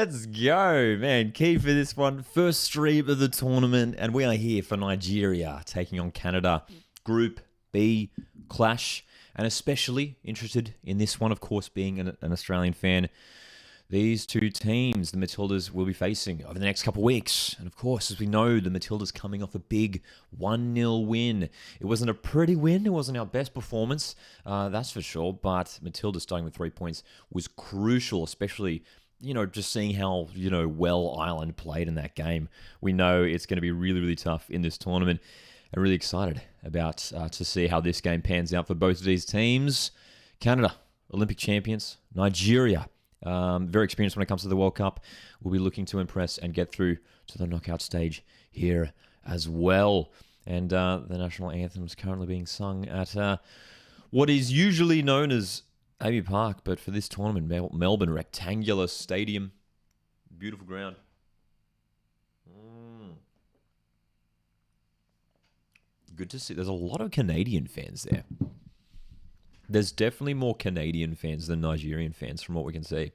Let's go, man. Key for this one. First stream of the tournament, and we are here for Nigeria taking on Canada. Group B clash, and especially interested in this one, of course, being an Australian fan. These two teams, the Matildas, will be facing over the next couple of weeks. And of course, as we know, the Matildas coming off a big 1-0 win. It wasn't a pretty win. It wasn't our best performance, that's for sure. But Matilda starting with 3 points was crucial, especially, just seeing how, well Ireland played in that game. We know it's going to be really, really tough in this tournament. And really excited about to see how this game pans out for both of these teams. Canada, Olympic champions. Nigeria, very experienced when it comes to the World Cup. We'll be looking to impress and get through to the knockout stage here as well. And the national anthem is currently being sung at what is usually known as Abbey Park, but for this tournament, Melbourne Rectangular Stadium. Beautiful ground. Good to see. There's a lot of Canadian fans there. There's definitely more Canadian fans than Nigerian fans from what we can see.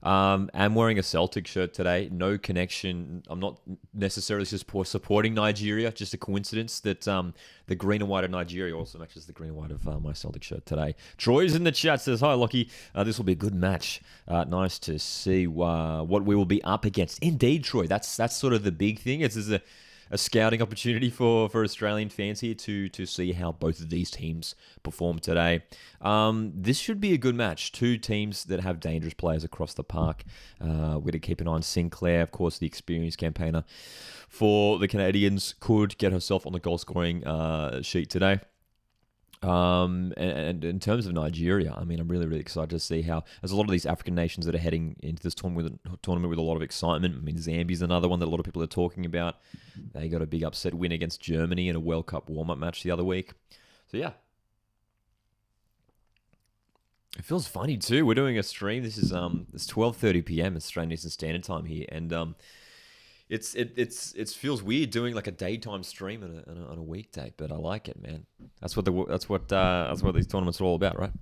I'm wearing a Celtic shirt today. No connection. I'm not necessarily just supporting Nigeria. Just a coincidence that the green and white of Nigeria also matches the green and white of my Celtic shirt today. Troy's in the chat, says, hi, Lockie. This will be a good match. Nice to see what we will be up against. Indeed, Troy. That's sort of the big thing. It's a scouting opportunity for Australian fans here to see how both of these teams perform today. This should be a good match. Two teams that have dangerous players across the park. We're going to keep an eye on Sinclair, of course, the experienced campaigner for the Canadians, could get herself on the goal-scoring sheet today. And in terms of Nigeria, I'm really, really excited to see how there's a lot of these African nations that are heading into this tournament with a lot of excitement. Zambia's another one that a lot of people are talking about. They got a big upset win against Germany in a World Cup warm-up match the other week. So yeah, it feels funny too. We're doing a stream. This is it's 12:30 p.m. Australian Eastern Standard Time here, and it feels weird doing like a daytime stream on a weekday, but I like it, man. That's what these tournaments are all about, right?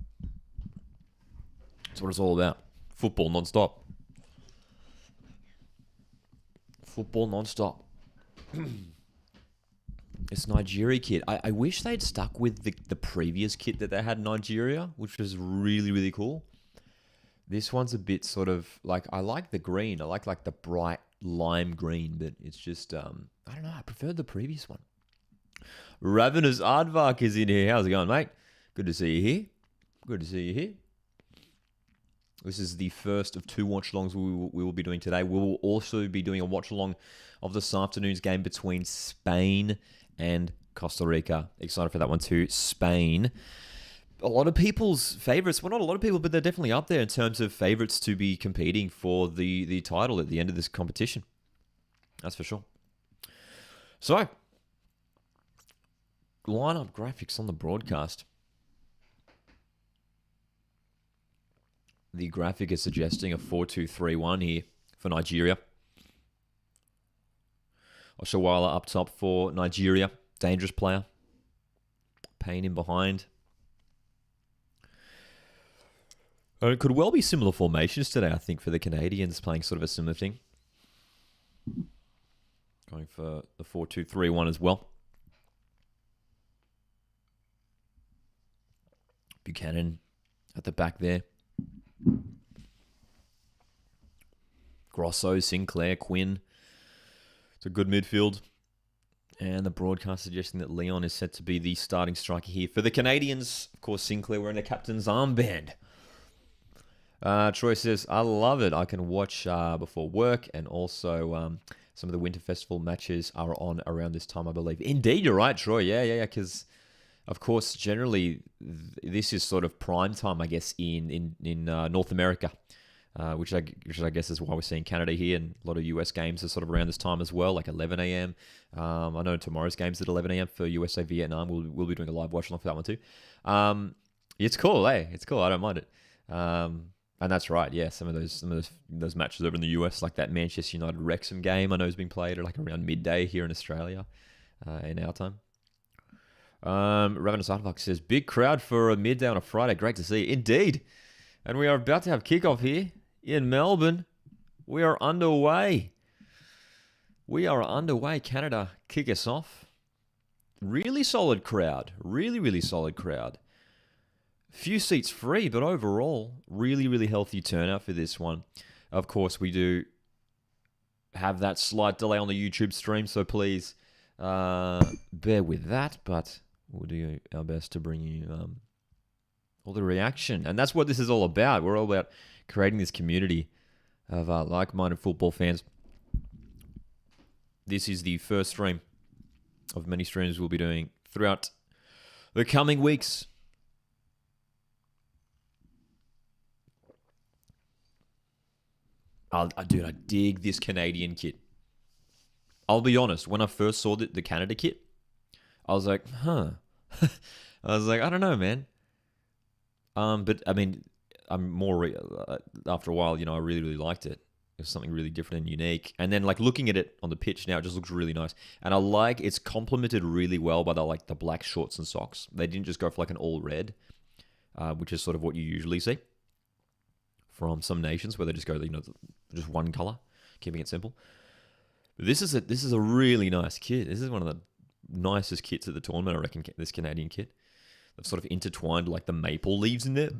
That's what it's all about. Football non-stop. Football non-stop. This Nigeria kit. I wish they'd stuck with the previous kit that they had in Nigeria, which was really, really cool. This one's a bit sort of like, I like the green. I like the bright lime green, but it's just, I don't know. I preferred the previous one. Ravenous Aardvark is in here. How's it going, mate? Good to see you here. Good to see you here. This is the first of two watch-alongs we will be doing today. We will also be doing a watch-along of this afternoon's game between Spain and Costa Rica. Excited for that one too. Spain. A lot of people's favourites. Well, not a lot of people, but they're definitely up there in terms of favourites to be competing for the title at the end of this competition. That's for sure. So, lineup graphics on the broadcast. The graphic is suggesting a 4-2-3-1 here for Nigeria. Oshawala up top for Nigeria. Dangerous player. Payne in behind. And it could well be similar formations today, I think, for the Canadians, playing sort of a similar thing. Going for the 4-2-3-1 as well. Buchanan at the back there. Grosso, Sinclair, Quinn. It's a good midfield. And the broadcast suggesting that Leon is set to be the starting striker here for the Canadians. Of course, Sinclair wearing the captain's armband. Troy says, I love it. I can watch before work, and also some of the Winter Festival matches are on around this time, I believe. Indeed, you're right, Troy. Yeah, because, of course, generally, this is sort of prime time, I guess, in North America, which I guess is why we're seeing Canada here, and a lot of US games are sort of around this time as well, like 11 a.m. I know tomorrow's game's at 11 a.m. for USA Vietnam. We'll be doing a live watch along for that one too. It's cool, It's cool. I don't mind it. And that's right, yeah. Some of those matches over in the US, like that Manchester United Wrexham game, I know has been played at like around midday here in Australia, in our time. Ravenous Artbox says, big crowd for a midday on a Friday. Great to see you. Indeed. And we are about to have kickoff here in Melbourne. We are underway. We are underway. Canada, kick us off. Really solid crowd. Really, really solid crowd. Few seats free, but overall, really, really healthy turnout for this one. Of course, we do have that slight delay on the YouTube stream, so please bear with that, but we'll do our best to bring you all the reaction. And that's what this is all about. We're all about creating this community of like-minded football fans. This is the first stream of many streams we'll be doing throughout the coming weeks. Dude, I dig this Canadian kit. I'll be honest, when I first saw the Canada kit, I was like, I was like, I don't know, man. But I mean, I'm more after a while, I really, really liked it. It was something really different and unique. And then like looking at it on the pitch now, it just looks really nice. And I like it's complemented really well by the black shorts and socks. They didn't just go for like an all red, which is sort of what you usually see from some nations where they just go, just one color, keeping it simple. This is a really nice kit. This is one of the nicest kits at the tournament, I reckon, this Canadian kit. They've sort of intertwined like the maple leaves in there.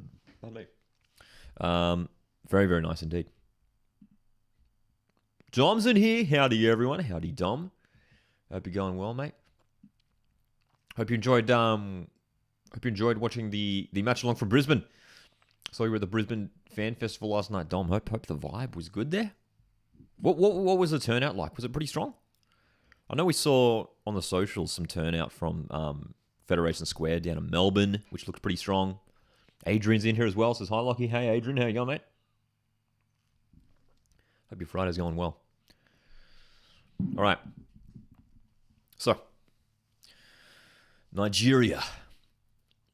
Very, very nice indeed. Dom's in here. Howdy, everyone. Howdy, Dom. Hope you're going well, mate. Hope you enjoyed watching the match along from Brisbane. So we were at the Brisbane Fan Festival last night, Dom. Hope the vibe was good there. What was the turnout like? Was it pretty strong? I know we saw on the socials some turnout from Federation Square down in Melbourne, which looked pretty strong. Adrian's in here as well. Says, hi, Lockie. Hey, Adrian. How you going, mate? Hope your Friday's going well. All right. So, Nigeria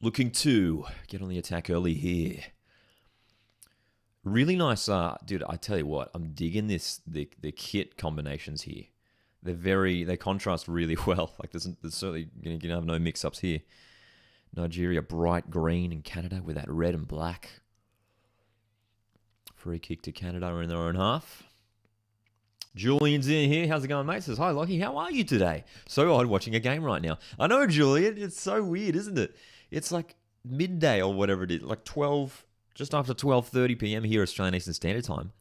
looking to get on the attack early here. Really nice, dude. I tell you what, I'm digging the kit combinations here. They contrast really well. Like there's certainly gonna have no mix-ups here. Nigeria bright green and Canada with that red and black. Free kick to Canada in their own half. Julian's in here. How's it going, mate? Says, hi, Lockie. How are you today? So odd watching a game right now. I know, Julian. It's so weird, isn't it? It's like midday or whatever it is, like 12, just after 12:30 p.m. here, Australian Eastern Standard Time.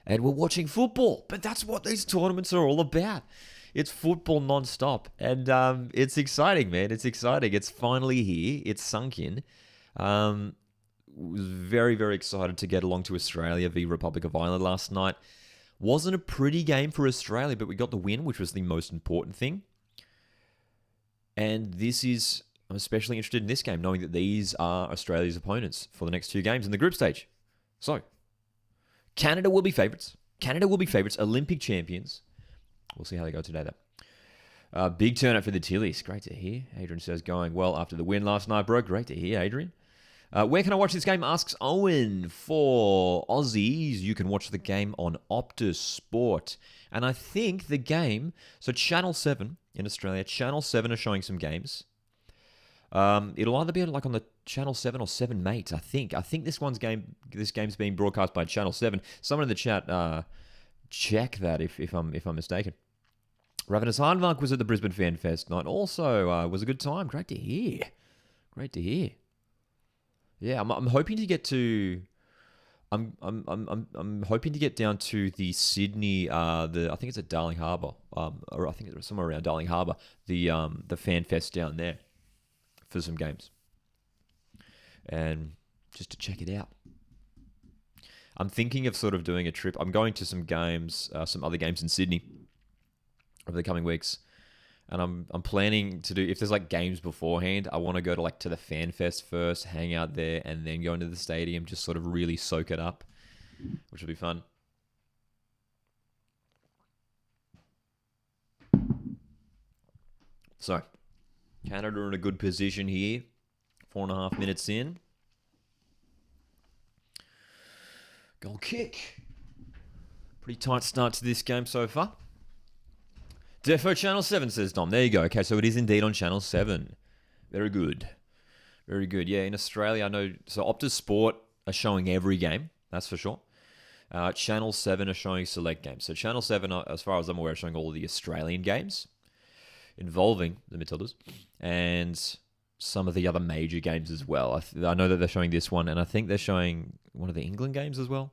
And we're watching football. But that's what these tournaments are all about. It's football non-stop. And it's exciting, man. It's exciting. It's finally here. It's sunk in. Was very, very excited to get along to Australia v Republic of Ireland last night. Wasn't a pretty game for Australia, but we got the win, which was the most important thing. And I'm especially interested in this game, knowing that these are Australia's opponents for the next two games in the group stage. So, Canada will be favourites. Olympic champions. We'll see how they go today, though. Big turnout for the Tillies. Great to hear. Adrian says, going well after the win last night, bro. Great to hear, Adrian. Where can I watch this game? Asks Owen. For Aussies, you can watch the game on Optus Sport. And I think the game, so Channel 7 in Australia, Channel 7 are showing some games. It'll either be like on the Channel 7 or 7 Mates, I think. I think this game's being broadcast by Channel 7. Someone in the chat, check that if I'm mistaken. Ravenous Hardmark was at the Brisbane Fan Fest night. Also, was a good time. Great to hear. Yeah, I'm hoping to get to. I'm hoping to get down to the Sydney. I think it's at Darling Harbour. Or I think it's somewhere around Darling Harbour. The Fan Fest down there for some games, and just to check it out. I'm thinking of sort of doing a trip. I'm going to some games, some other games in Sydney over the coming weeks. And I'm planning to do, if there's like games beforehand, I want to go to the Fan Fest first, hang out there, and then go into the stadium, just sort of really soak it up, which will be fun. So, Canada are in a good position here. 4.5 minutes in. Goal kick. Pretty tight start to this game so far. Defo Channel 7, says Dom. There you go. Okay, so it is indeed on Channel 7. Very good. Yeah, in Australia, I know... So Optus Sport are showing every game. That's for sure. Channel 7 are showing select games. So Channel 7, as far as I'm aware, are showing all of the Australian games involving the Matildas and some of the other major games as well. I know that they're showing this one, and I think they're showing one of the England games as well.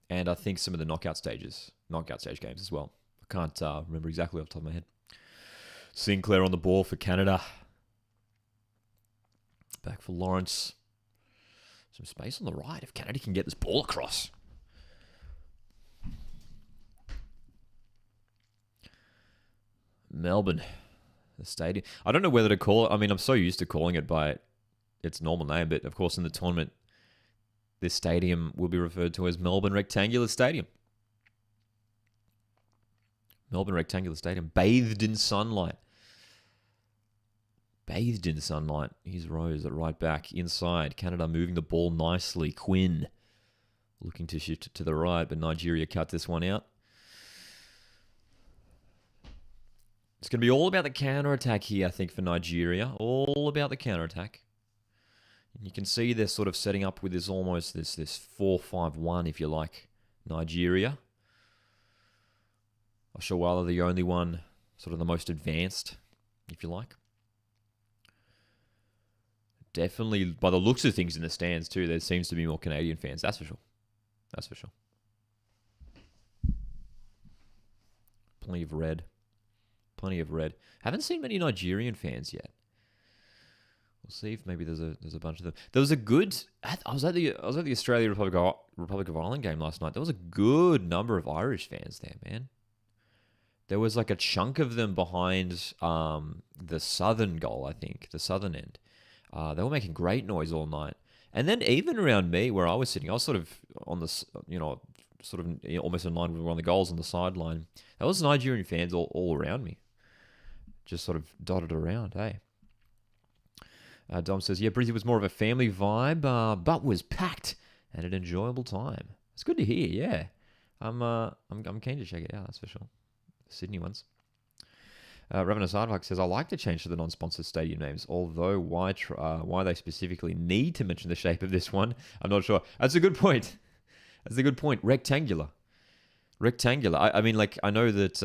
And I think some of the knockout stage games as well. I can't remember exactly off the top of my head. Sinclair on the ball for Canada. Back for Lawrence. Some space on the right if Canada can get this ball across. Melbourne, the stadium. I don't know whether to call it. I mean, I'm so used to calling it by its normal name, but of course in the tournament, this stadium will be referred to as Melbourne Rectangular Stadium. Melbourne Rectangular Stadium, bathed in sunlight. Bathed in sunlight. Here's Rose at right back. Inside. Canada moving the ball nicely. Quinn looking to shift it to the right, but Nigeria cut this one out. It's going to be all about the counter-attack here, I think, for Nigeria. All about the counter-attack. You can see they're sort of setting up with this 4-5-1, if you like, Nigeria. Oshawala, the only one, sort of the most advanced, if you like. Definitely, by the looks of things in the stands too, there seems to be more Canadian fans. That's for sure. That's for sure. Plenty of red. Plenty of red. Haven't seen many Nigerian fans yet. We'll see if maybe there's a bunch of them. There was a good. I was at the Australia Republic of Ireland game last night. There was a good number of Irish fans there, man. There was like a chunk of them behind the southern goal, I think, the southern end. They were making great noise all night. And then even around me, where I was sitting, I was sort of on the, sort of almost in line with one of the goals on the sideline. There was Nigerian fans all around me. Just sort of dotted around, hey. Dom says, yeah, Brizzy was more of a family vibe, but was packed and an enjoyable time. It's good to hear, yeah. I'm keen to check it out, that's for sure. The Sydney ones. Ravenous Aardvark says, I like to change to the non-sponsored stadium names, although why they specifically need to mention the shape of this one, I'm not sure. That's a good point. That's a good point. Rectangular. I mean, like, I know that,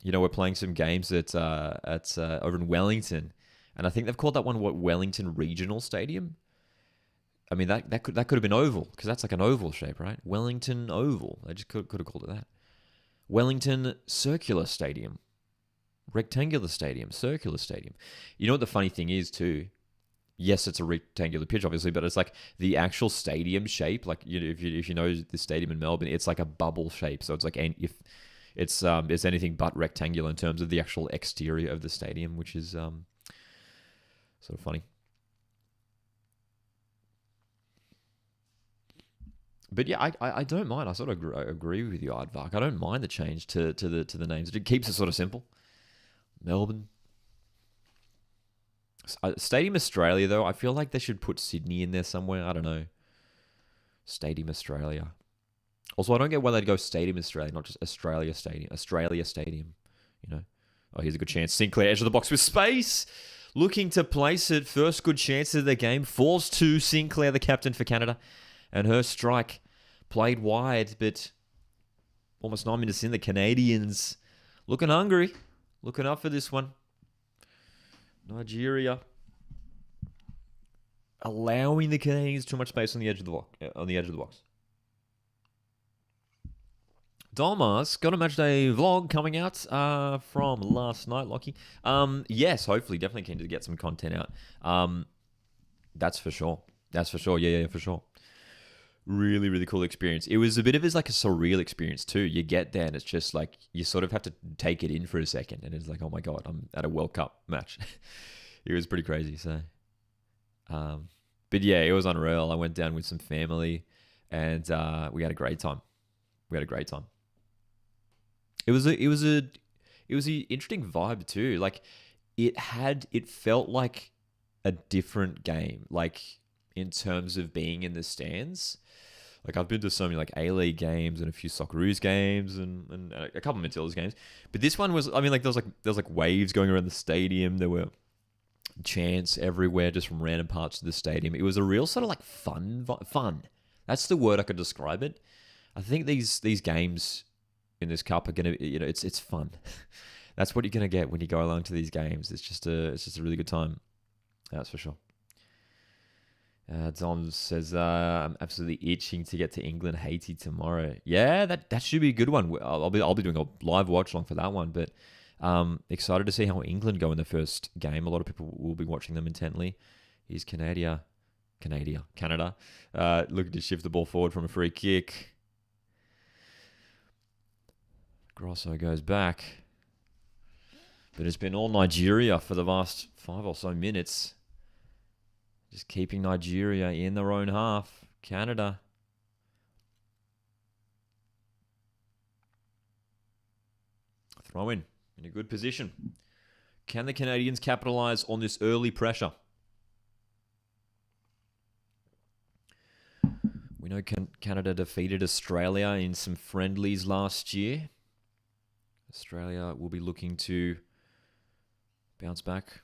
we're playing some games at over in Wellington, and I think they've called that one Wellington Regional Stadium. I mean, that could have been oval, because that's like an oval shape, right? Wellington Oval. They just could have called it that. Wellington Circular Stadium. Rectangular Stadium. Circular Stadium. You know what the funny thing is, too? Yes, it's a rectangular pitch, obviously, but it's like the actual stadium shape. Like, if you know the stadium in Melbourne, it's like a bubble shape. So it's like if it's anything but rectangular in terms of the actual exterior of the stadium, which is sort of funny. But yeah, I don't mind. I sort of agree with you, Aardvark. I don't mind the change to the names. It keeps it sort of simple. Melbourne. Stadium Australia, though, I feel like they should put Sydney in there somewhere. I don't know. Stadium Australia. Also, I don't get why they'd go Stadium Australia, not just Australia Stadium. Australia Stadium, Oh, here's a good chance. Sinclair, edge of the box with space. Looking to place it. First good chance of the game. Falls to Sinclair, the captain for Canada. And her strike played wide, but almost 9 minutes in, the Canadians looking hungry. Looking up for this one. Nigeria allowing the Canadians too much space on the edge of the box. Dolmas got a matchday vlog coming out from last night, Lockie. Yes, hopefully, definitely keen to get some content out. That's for sure. Yeah, for sure. Really, really cool experience. It was a bit of a surreal experience too. You get there and it's just like, you sort of have to take it in for a second. And it's like, oh my God, I'm at a World Cup match. It was pretty crazy. So, but yeah, it was unreal. I went down with some family and we had a great time. It was an interesting vibe too. Like it felt like a different game. Like in terms of being in the stands. Like I've been to so many like A-League games and a few Socceroos games and a couple of Matildas games, but this one was, I mean, like there was like waves going around the stadium. There were chants everywhere just from random parts of the stadium. It was a real sort of like fun. That's the word I could describe it. I think these games in this cup are gonna, it's fun. That's what you're gonna get when you go along to these games. It's just a really good time. That's for sure. Dom says, I'm absolutely itching to get to England, Haiti tomorrow. Yeah, that should be a good one. I'll be doing a live watch along for that one, but excited to see how England go in the first game. A lot of people will be watching them intently. Here's Canada looking to shift the ball forward from a free kick. Grosso goes back. But it's been all Nigeria for the last 5 or so minutes. Just keeping Nigeria in their own half. Canada. Throw in a good position. Can the Canadians capitalize on this early pressure? We know Canada defeated Australia in some friendlies last year. Australia will be looking to bounce back.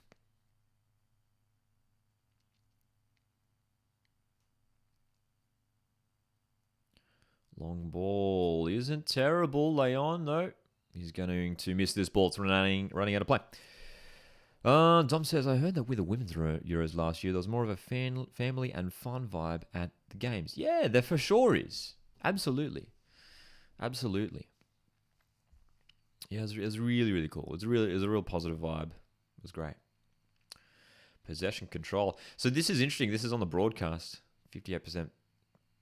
Long ball isn't terrible. Leon, no. He's going to miss this ball. It's running out of play. Dom says, I heard that with the women's Euros last year, there was more of a family and fun vibe at the games. Yeah, there for sure is. Absolutely. Absolutely. Yeah, it was really, really cool. It was a real positive vibe. It was great. Possession control. So this is interesting. This is on the broadcast. 58%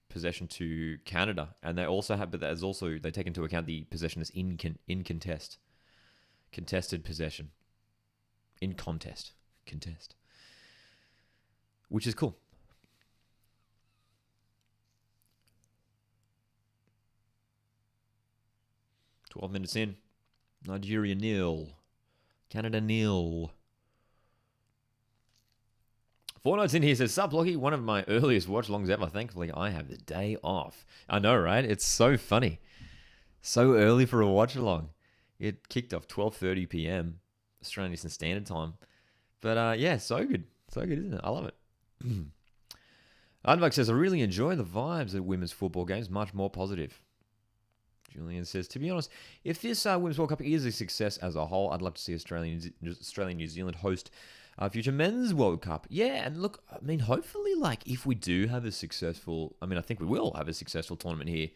possession to Canada. And they also have, but there's also, they take into account the possession as in contest. Contested possession. In contest. Which is cool. "12 minutes in. Nigeria 0. Canada 0. Fortnite's in here says, Sup, Lockie, one of my earliest watch-alongs ever. Thankfully, I have the day off. I know, right? It's so funny. So early for a watch-along. It kicked off 12:30 p.m. Australian Eastern Standard Time. But yeah, so good. So good, isn't it? I love it. Ardbug says, I really enjoy the vibes at women's football games. Much more positive. Julian says, to be honest, if this Women's World Cup is a success as a whole, I'd love to see Australia and New Zealand host future Men's World Cup. Yeah, and look, I mean, hopefully, like, if we do have a successful, I mean, I think we will have a successful tournament here,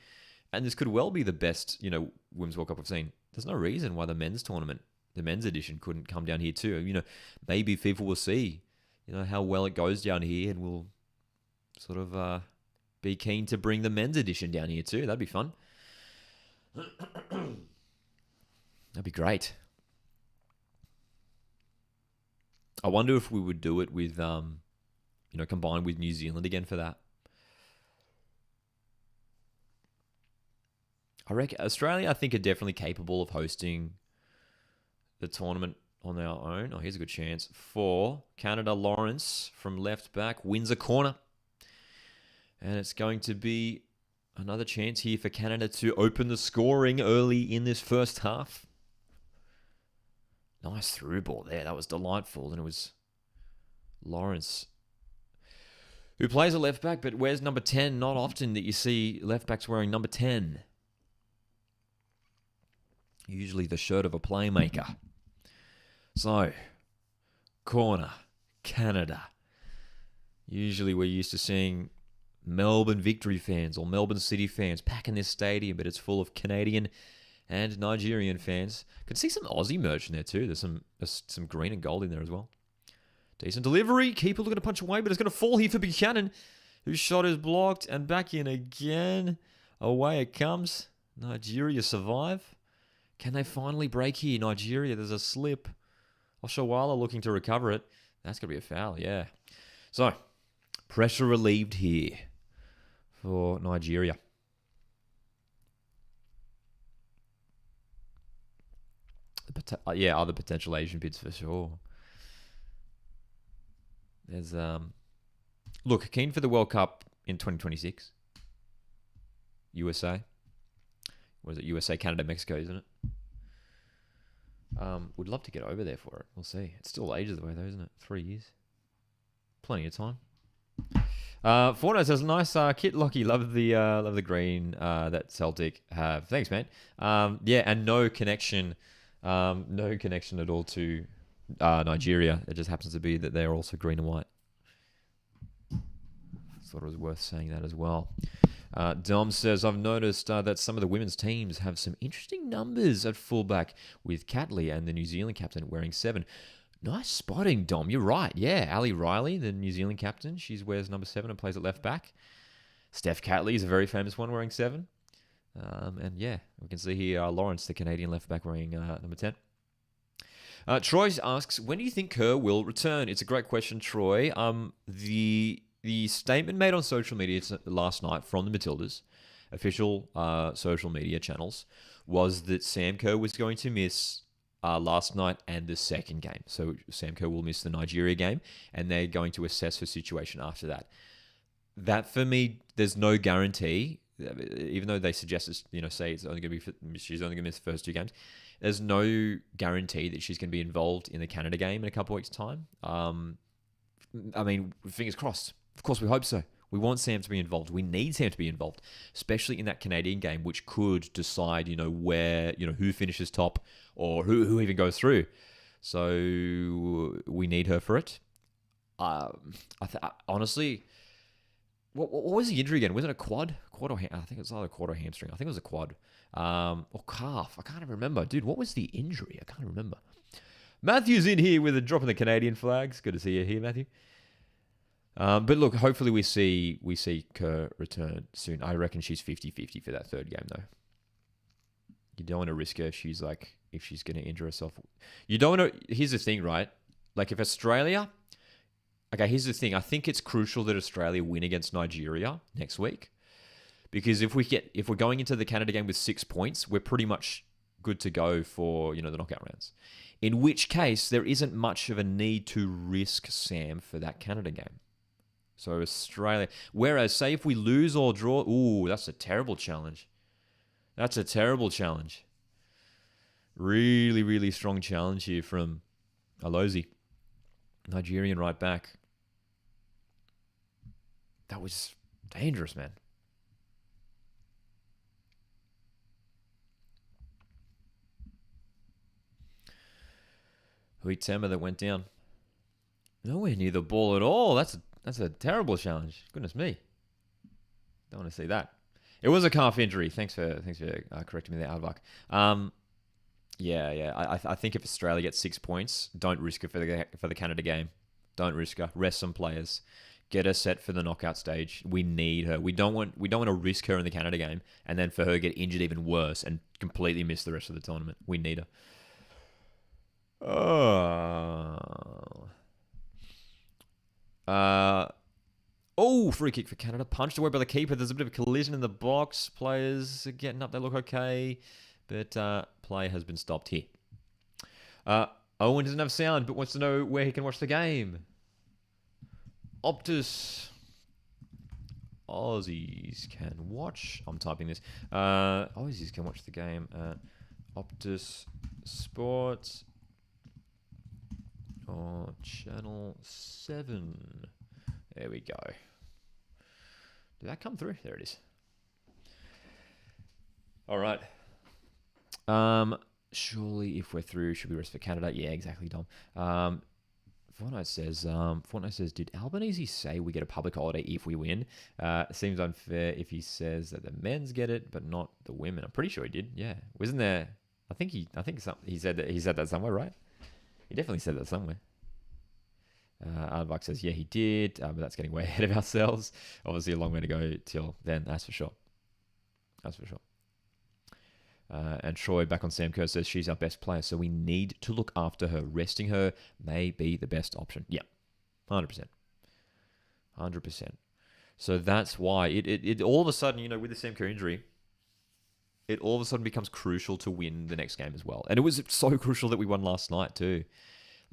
and this could well be the best, Women's World Cup we've seen. There's no reason why the men's tournament, the men's edition, couldn't come down here too. Maybe FIFA will see, how well it goes down here, and we'll sort of be keen to bring the men's edition down here too. That'd be fun. That'd be great. I wonder if we would do it with, combined with New Zealand again for that. I reckon Australia, I think, are definitely capable of hosting the tournament on our own. Oh, here's a good chance for Canada. Lawrence from left back wins a corner. And it's going to be another chance here for Canada to open the scoring early in this first half. Nice through ball there. That was delightful. And it was Lawrence, who plays a left back, but wears number 10. Not often that you see left backs wearing number 10. Usually the shirt of a playmaker. So, corner, Canada. Usually we're used to seeing Melbourne Victory fans or Melbourne City fans packing this stadium, but it's full of Canadian and Nigerian fans. Could see some Aussie merch in there too. There's some green and gold in there as well. Decent delivery. Keeper looking to punch away, but it's going to fall here for Buchanan, whose shot is blocked, and back in again. Away it comes. Nigeria survive. Can they finally break here? Nigeria, there's a slip. Oshawala looking to recover it. That's going to be a foul, yeah. So, pressure relieved here for Nigeria. Other potential Asian bids for sure. There's look, keen for the World Cup in 2026. USA. What is it? USA, Canada, Mexico, isn't it? Would love to get over there for it. We'll see. It's still ages away though, isn't it? 3 years. Plenty of time. Fortnite says, nice kit, Lockie. Love the green that Celtic have. Thanks, man. Yeah, and no connection at all to Nigeria. It just happens to be that they're also green and white. Thought it was worth saying that as well. Dom says, I've noticed that some of the women's teams have some interesting numbers at fullback, with Catley and the New Zealand captain wearing 7. Nice spotting, Dom. You're right. Yeah, Ali Riley, the New Zealand captain, she wears number 7 and plays at left back. Steph Catley is a very famous one wearing 7. And yeah, we can see here Lawrence, the Canadian left back, wearing number 10. Troy asks, when do you think Kerr will return? It's a great question, Troy. The statement made on social media last night from the Matildas, official social media channels, was that Sam Kerr was going to miss last night and the second game. So Sam Kerr will miss the Nigeria game, and they're going to assess her situation after that. That, for me, there's no guarantee, even though they suggest, say it's only going to be, she's only going to miss the first 2 games. There's no guarantee that she's going to be involved in the Canada game in a couple of weeks' time. I mean, fingers crossed. Of course, we hope so. We want Sam to be involved. We need Sam to be involved, especially in that Canadian game, which could decide, where, who finishes top or who even goes through. So we need her for it. Honestly, what was the injury again? Was it a quad? I think it was either a quad or hamstring. I think it was a quad. Or calf. I can't even remember. Dude, what was the injury? I can't remember. Matthew's in here with a drop in the Canadian flags. Good to see you here, Matthew. But look, hopefully we see Kerr return soon. I reckon she's 50-50 for that third game, though. You don't want to risk her if she's going to injure herself. You don't want to. Here's the thing, right? Like if Australia. Okay, here's the thing. I think it's crucial that Australia win against Nigeria next week, because if we're going into the Canada game with 6 points, we're pretty much good to go for the knockout rounds. In which case, there isn't much of a need to risk Sam for that Canada game. So Australia. Whereas, say if we lose or draw, that's a terrible challenge. That's a terrible challenge. Really, really strong challenge here from Alozi, Nigerian right back. That was dangerous, man. Huitema that went down. Nowhere near the ball at all. That's a terrible challenge. Goodness me. Don't want to see that. It was a calf injury. Thanks for correcting me there, Aardvark. Yeah. I think if Australia gets 6 points, don't risk her for the Canada game. Don't risk her. Rest some players. Get her set for the knockout stage. We need her. We don't want to risk her in the Canada game and then for her to get injured even worse and completely miss the rest of the tournament. We need her. Free kick for Canada. Punched away by the keeper. There's a bit of a collision in the box. Players are getting up. They look okay. But play has been stopped here. Owen doesn't have sound, but wants to know where he can watch the game. Optus. Aussies can watch. I'm typing this. Aussies can watch the game at Optus Sports. Oh, Channel 7. There we go. Did that come through? There it is. All right. Surely if we're through, should we rest for Canada? Yeah, exactly, Dom. Fortnite says, did Albanese say we get a public holiday if we win? Seems unfair if he says that the men's get it, but not the women. I'm pretty sure he did. Yeah. Wasn't there? I think he said that somewhere, right? He definitely said that somewhere. Aardvark says, yeah, he did, but that's getting way ahead of ourselves. Obviously, a long way to go till then, that's for sure. And Troy, back on Sam Kerr, says she's our best player, so we need to look after her. Resting her may be the best option. Yeah, 100%. So that's why it all of a sudden, with the Sam Kerr injury, it all of a sudden becomes crucial to win the next game as well. And it was so crucial that we won last night too.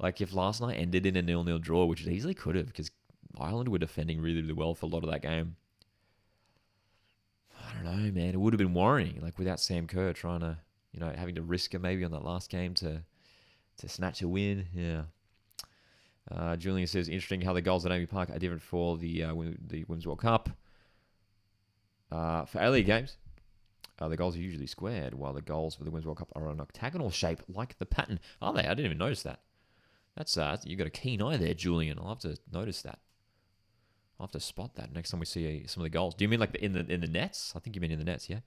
Like if last night ended in a 0-0 draw, which it easily could have, because Ireland were defending really, really well for a lot of that game. I don't know, man. It would have been worrying, like without Sam Kerr trying to, having to risk it maybe on that last game to snatch a win. Yeah. Julian says, interesting how the goals at Amy Park are different for the Women's World Cup. For A-League games, the goals are usually squared, while the goals for the Women's World Cup are an octagonal shape, like the pattern. Are they? I didn't even notice that. That's you got a keen eye there, Julian. I'll have to notice that. I'll have to spot that next time we see some of the goals. Do you mean like in the nets? I think you mean in the nets, yeah?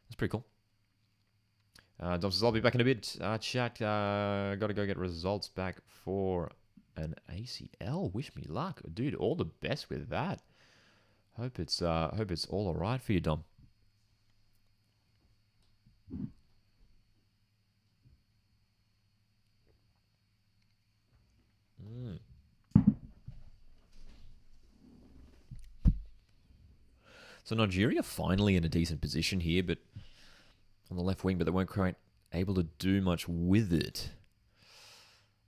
That's pretty cool. Dom says, I'll be back in a bit. Chat, got to go get results back for an ACL. Wish me luck. Dude, all the best with that. Hope it's all alright for you, Dom. So Nigeria finally in a decent position here, but on the left wing, but they weren't quite able to do much with it.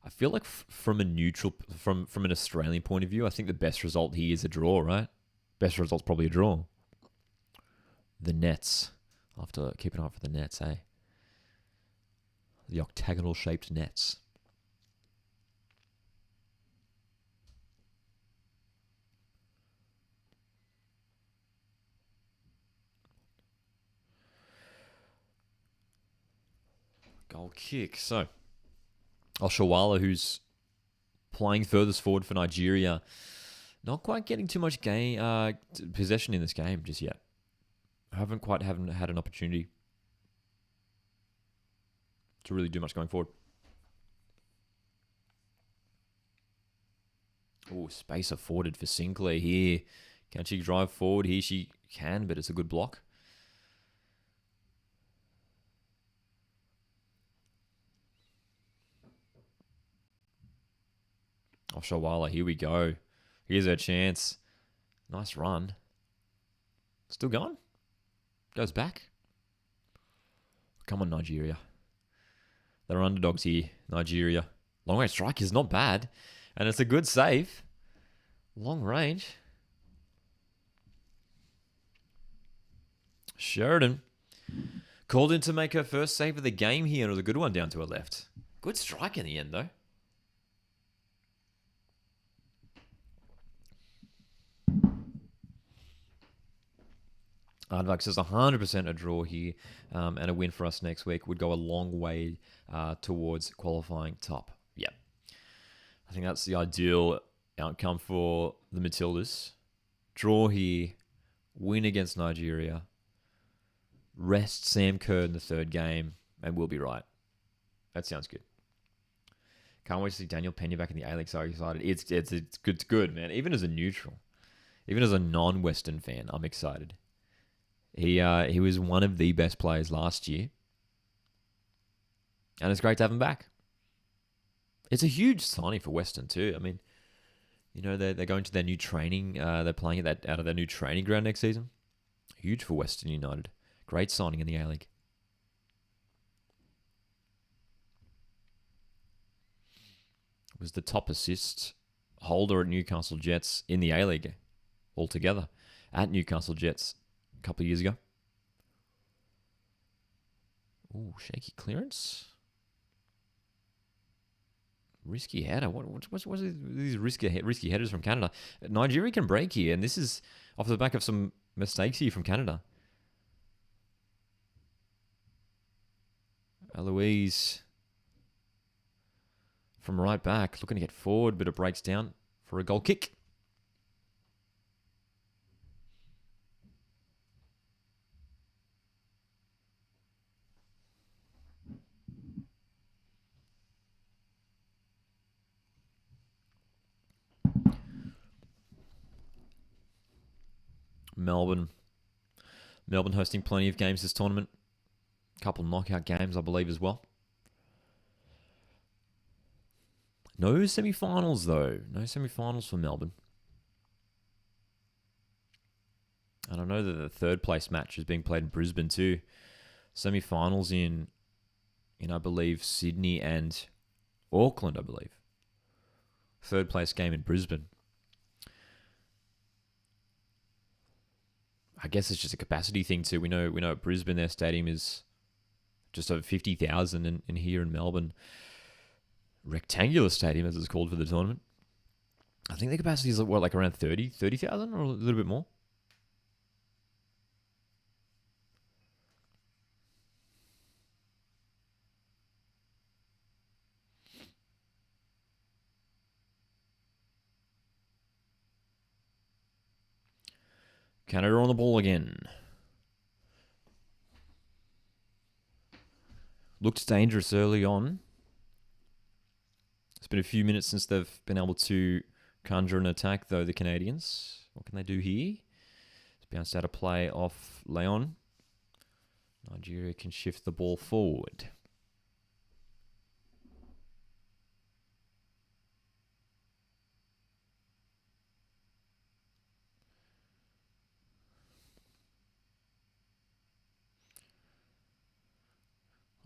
I feel like from a neutral, from an Australian point of view, I think the best result here is a draw, right? Best result's probably a draw. The nets. I'll have to keep an eye out for the nets, eh? The octagonal-shaped nets. Goal kick. So, Oshawala, who's playing furthest forward for Nigeria, not quite getting too much possession in this game just yet. Haven't had an opportunity to really do much going forward. Oh, space afforded for Sinclair here. Can she drive forward? Here she can, but it's a good block. Oshawala, here we go. Here's her chance. Nice run. Still going? Goes back. Come on, Nigeria. They're underdogs here, Nigeria. Long range strike is not bad. And it's a good save. Long range. Sheridan called in to make her first save of the game here. And it was a good one down to her left. Good strike in the end, though. Ardvax says 100% a draw here, and a win for us next week would go a long way towards qualifying top. Yep. I think that's the ideal outcome for the Matildas. Draw here, win against Nigeria, rest Sam Kerr in the third game, and we'll be right. That sounds good. Can't wait to see Daniel Pena back in the A-League. So excited. It's good, man. Even as a neutral, even as a non-Western fan, I'm excited. He was one of the best players last year. And it's great to have him back. It's a huge signing for Western too. I mean, you know, they're going to their new training. They're playing out of their new training ground next season. Huge for Western United. Great signing in the A-League. Was the top assist holder at Newcastle Jets in the A-League altogether at Newcastle Jets a couple of years ago. Ooh, shaky clearance. Risky header. What's these risky headers from Canada? Nigeria can break here, and this is off the back of some mistakes here from Canada. Eloise from right back, looking to get forward, but it breaks down for a goal kick. Melbourne hosting plenty of games this tournament. A couple knockout games, I believe, as well. No semi-finals, though. No semi-finals for Melbourne. And I know that the third place match is being played in Brisbane too. Semi-finals in I believe, Sydney and Auckland, I believe. Third place game in Brisbane. I guess it's just a capacity thing too. We know at Brisbane their stadium is just over 50,000, and here in Melbourne rectangular stadium, as it's called for the tournament. I think the capacity is what, like around 30,000 or a little bit more. Canada on the ball again. Looked dangerous early on. It's been a few minutes since they've been able to conjure an attack, though, the Canadians. What can they do here? It's bounced out of play off Leon. Nigeria can shift the ball forward.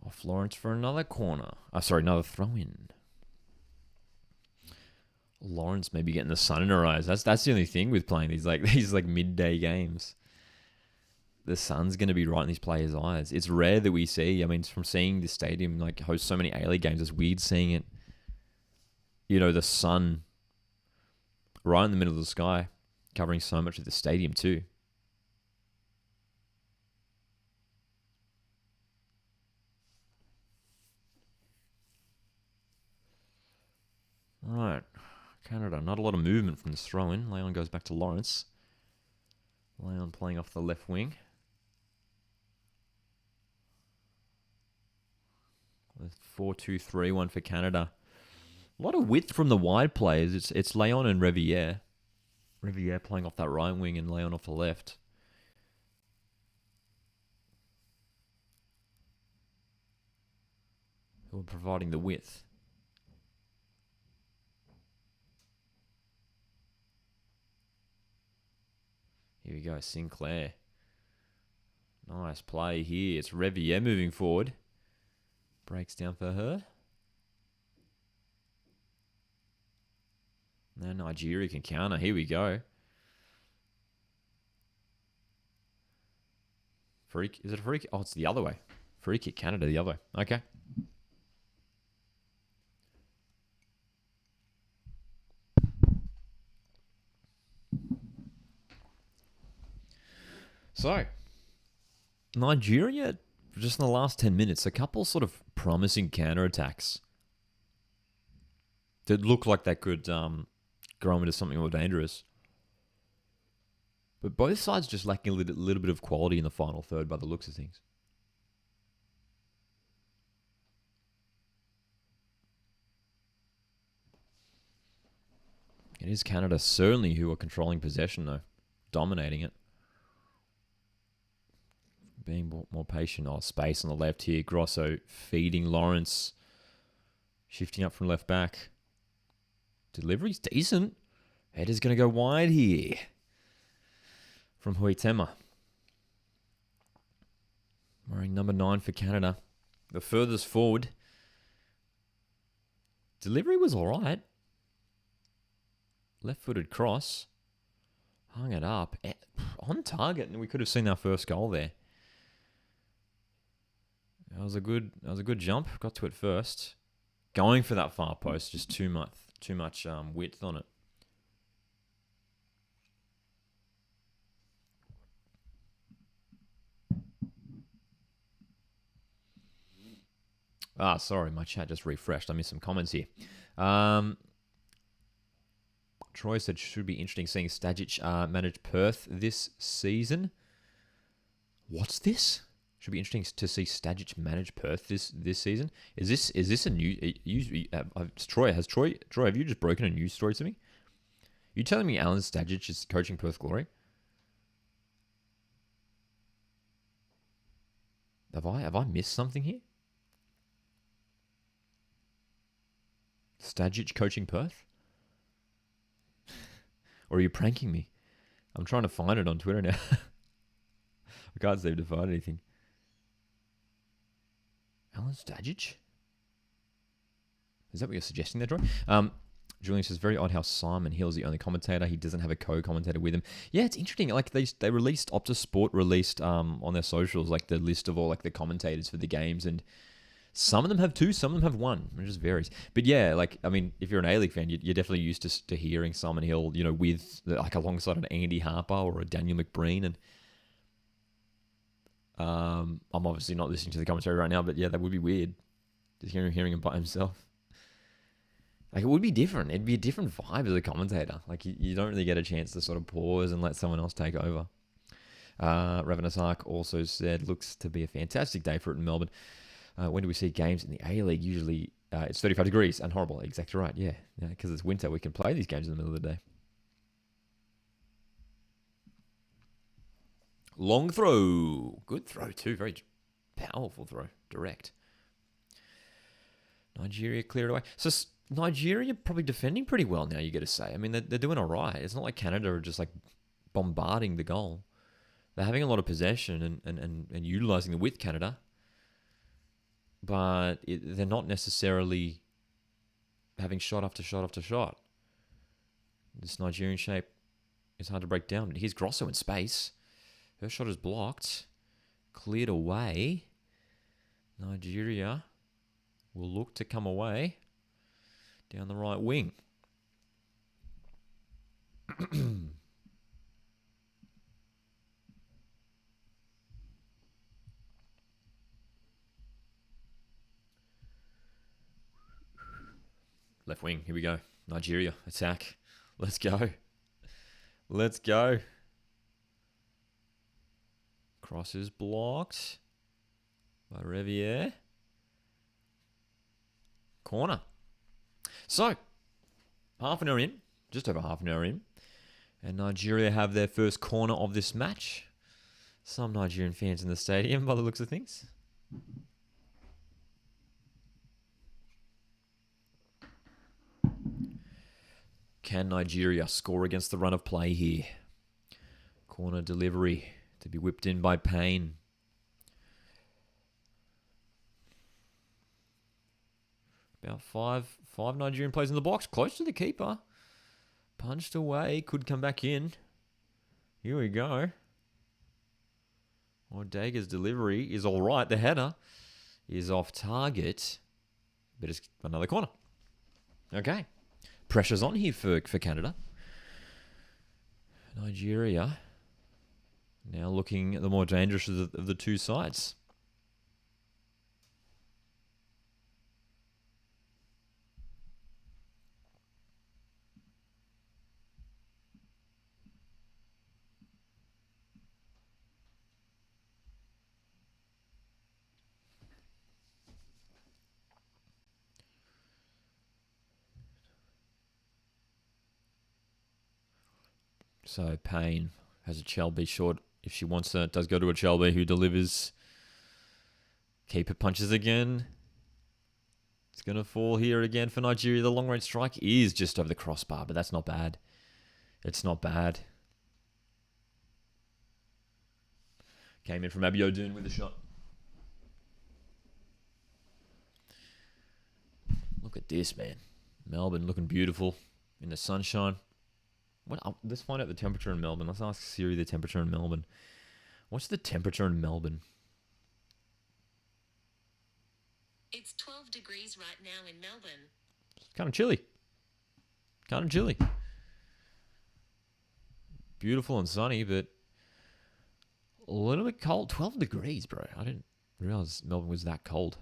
Off Lawrence for another corner. Another throw-in. Lawrence maybe getting the sun in her eyes. That's the only thing with playing these midday games. The sun's going to be right in these players' eyes. It's rare that we see. I mean, from seeing the stadium like host so many A-League games, it's weird seeing it. You know, the sun right in the middle of the sky, covering so much of the stadium too. Right. Canada, not a lot of movement from this throw-in. Leon goes back to Lawrence. Leon playing off the left wing. With 4-2-3-1 for Canada. A lot of width from the wide players. It's Leon and Revier. Revier playing off that right wing and Leon off the left. Who are providing the width. Here we go, Sinclair. Nice play here. It's Revier moving forward. Breaks down for her. Now Nigeria can counter. Here we go. Freak. Is it a free kick? Oh, it's the other way. Free kick Canada the other way. Okay. So, Nigeria, just in the last 10 minutes, a couple sort of promising counterattacks that look like they could grow into something more dangerous. But both sides just lacking a little bit of quality in the final third by the looks of things. It is Canada certainly who are controlling possession, though. Dominating it. Being more patient. Oh, space on the left here. Grosso feeding Lawrence. Shifting up from left back. Delivery's decent. Header's going to go wide here. From Huitema. Wearing number 9 for Canada. The furthest forward. Delivery was all right. Left-footed cross. Hung it up. On target. And we could have seen our first goal there. That was a good jump. Got to it first. Going for that far post, just too much width on it. Sorry, my chat just refreshed. I missed some comments here. Troy said should be interesting seeing Stajic manage Perth this season. What's this? Should be interesting to see Stajic manage Perth this season. Is this a new? Troy, have you just broken a news story to me? You telling me Alan Stajic is coaching Perth Glory? Have I missed something here? Stajic coaching Perth? Or are you pranking me? I'm trying to find it on Twitter now. I can't seem to find anything. Alan Stajic? Is that what you're suggesting there, Troy? Julian says, very odd how Simon Hill's the only commentator. He doesn't have a co-commentator with him. Yeah, it's interesting. Like they released, Optus Sport released on their socials like the list of all like the commentators for the games, and Some of them have two, some of them have one. It just varies. But yeah, like, I mean, if you're an A-League fan, you're definitely used to hearing Simon Hill, with, like, alongside an Andy Harper or a Daniel McBreen. And I'm obviously not listening to the commentary right now, but yeah, that would be weird. Just hearing him by himself. Like, it would be different. It'd be a different vibe as a commentator. Like, you don't really get a chance to sort of pause and let someone else take over. Ravenous Ark also said, looks to be a fantastic day for it in Melbourne. When do we see games in the A-League? Usually it's 35 degrees and horrible. Exactly right, yeah. Because it's winter, we can play these games in the middle of the day. Long throw. Good throw too. Very powerful throw. Direct. Nigeria cleared away. So Nigeria probably defending pretty well now, you got to say. I mean, they're doing all right. It's not like Canada are just like bombarding the goal. They're having a lot of possession and utilising the width, Canada. But they're not necessarily having shot after shot after shot. This Nigerian shape is hard to break down. Here's Grosso in space. Her shot is blocked. Cleared away. Nigeria will look to come away down the right wing. Left wing, here we go. Nigeria, attack. Let's go. Let's go. Cross is blocked by Revier. Corner. So, half an hour in, just over half an hour in, and Nigeria have their first corner of this match. Some Nigerian fans in the stadium by the looks of things. Can Nigeria score against the run of play here? Corner delivery to be whipped in by Payne. About five Nigerian players in the box, close to the keeper. Punched away, could come back in. Here we go. Ordega's delivery is all right. The header is off target, but it's another corner. Okay. Pressure's on here for Canada. Nigeria now looking at the more dangerous of the two sides. So Payne has a Chelby short. If she wants to, it does go to a Chelby who delivers. Keeper punches again. It's going to fall here again for Nigeria. The long range strike is just over the crossbar, but that's not bad. It's not bad. Came in from Abiodun with a shot. Look at this, man. Melbourne looking beautiful in the sunshine. Let's find out the temperature in Melbourne. Let's ask Siri the temperature in Melbourne. What's the temperature in Melbourne? It's 12 degrees right now in Melbourne. It's kind of chilly. Kind of chilly. Beautiful and sunny, but a little bit cold. 12 degrees, bro. I didn't realize Melbourne was that cold.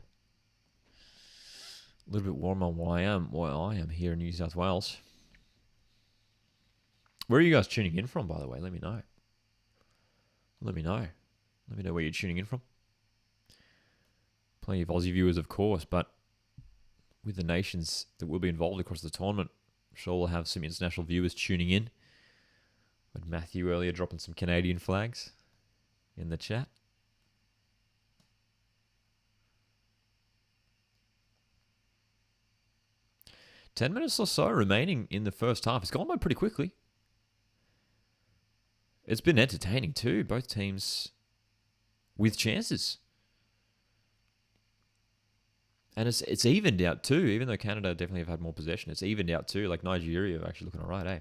A little bit warmer where I am here in New South Wales. Where are you guys tuning in from, by the way? Let me know. Let me know. Let me know where you're tuning in from. Plenty of Aussie viewers, of course, but with the nations that will be involved across the tournament, I'm sure we'll have some international viewers tuning in. With Matthew earlier dropping some Canadian flags in the chat. Ten minutes or so remaining in the first half. It's gone by pretty quickly. It's been entertaining too. Both teams with chances. And it's evened out too, even though Canada definitely have had more possession. It's evened out too. Like Nigeria are actually looking all right, eh?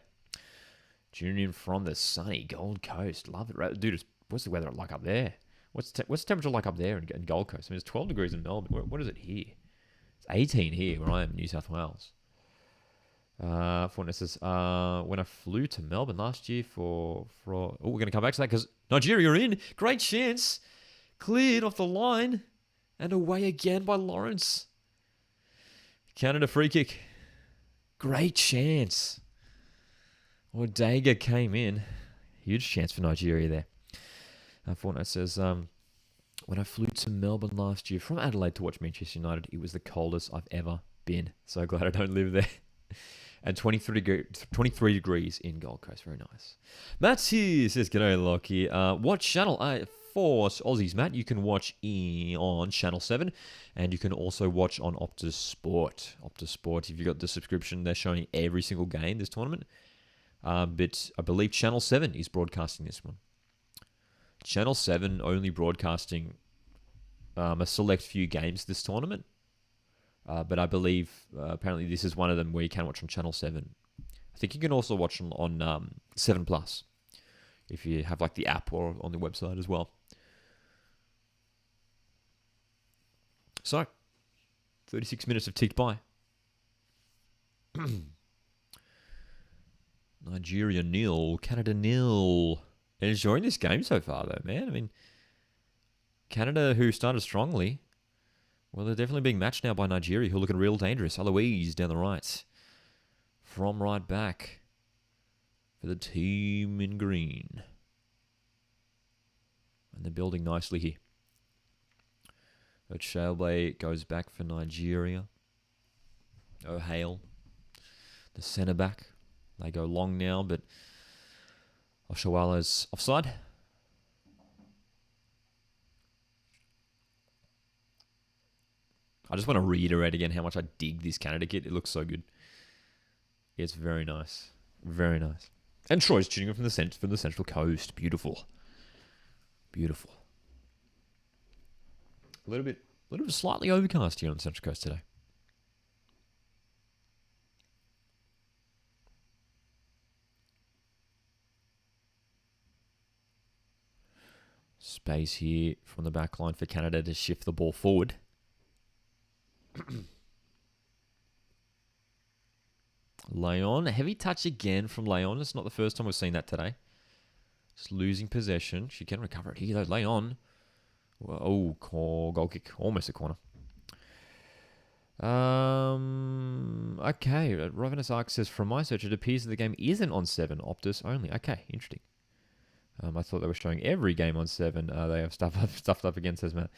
Tuning in from the sunny Gold Coast. Love it. Dude, what's the weather like up there? What's the temperature like up there in Gold Coast? I mean, it's 12 degrees in Melbourne. What is it here? It's 18 here where I am in New South Wales. Fortnite says, when I flew to Melbourne last year we're going to come back to that because Nigeria are in. Great chance. Cleared off the line. And away again by Lawrence. Canada free kick. Great chance. Ortega came in. Huge chance for Nigeria there. Fortnite says, when I flew to Melbourne last year from Adelaide to watch Manchester United, it was the coldest I've ever been. So glad I don't live there. And 23 degrees in Gold Coast. Very nice. Matt's here. Says, g'day, Lockie. What channel? For Aussies, Matt, you can watch on Channel 7. And you can also watch on Optus Sport. Optus Sport, if you've got the subscription, they're showing every single game this tournament. But I believe Channel 7 is broadcasting this one. Channel 7 only broadcasting a select few games this tournament. But I believe apparently this is one of them where you can watch on Channel 7. I think you can also watch on 7 Plus if you have like the app or on the website as well. So, 36 minutes have ticked by. Nigeria 0, Canada 0. Enjoying this game so far though, man. I mean, Canada, who started strongly, well, they're definitely being matched now by Nigeria, who are looking real dangerous. Eloise down the right. From right back for the team in green. And they're building nicely here. Ochalbe goes back for Nigeria. O'Hale, the centre back. They go long now, but Oshawala's offside. I just want to reiterate again how much I dig this Canada kit. It looks so good. It's very nice. Very nice. And Troy's tuning in from the Central Coast. Beautiful. Beautiful. A little bit slightly overcast here on the Central Coast today. Space here from the back line for Canada to shift the ball forward. Leon, a heavy touch again from Leon. It's not the first time we've seen that today. Just losing possession. She can recover it here though. Leon. Oh, goal kick. Almost a corner. Okay. Ravenous Arc says, from my search, it appears that the game isn't on 7, Optus only. Okay, interesting. I thought they were showing every game on 7. They have stuffed up again, says Matt.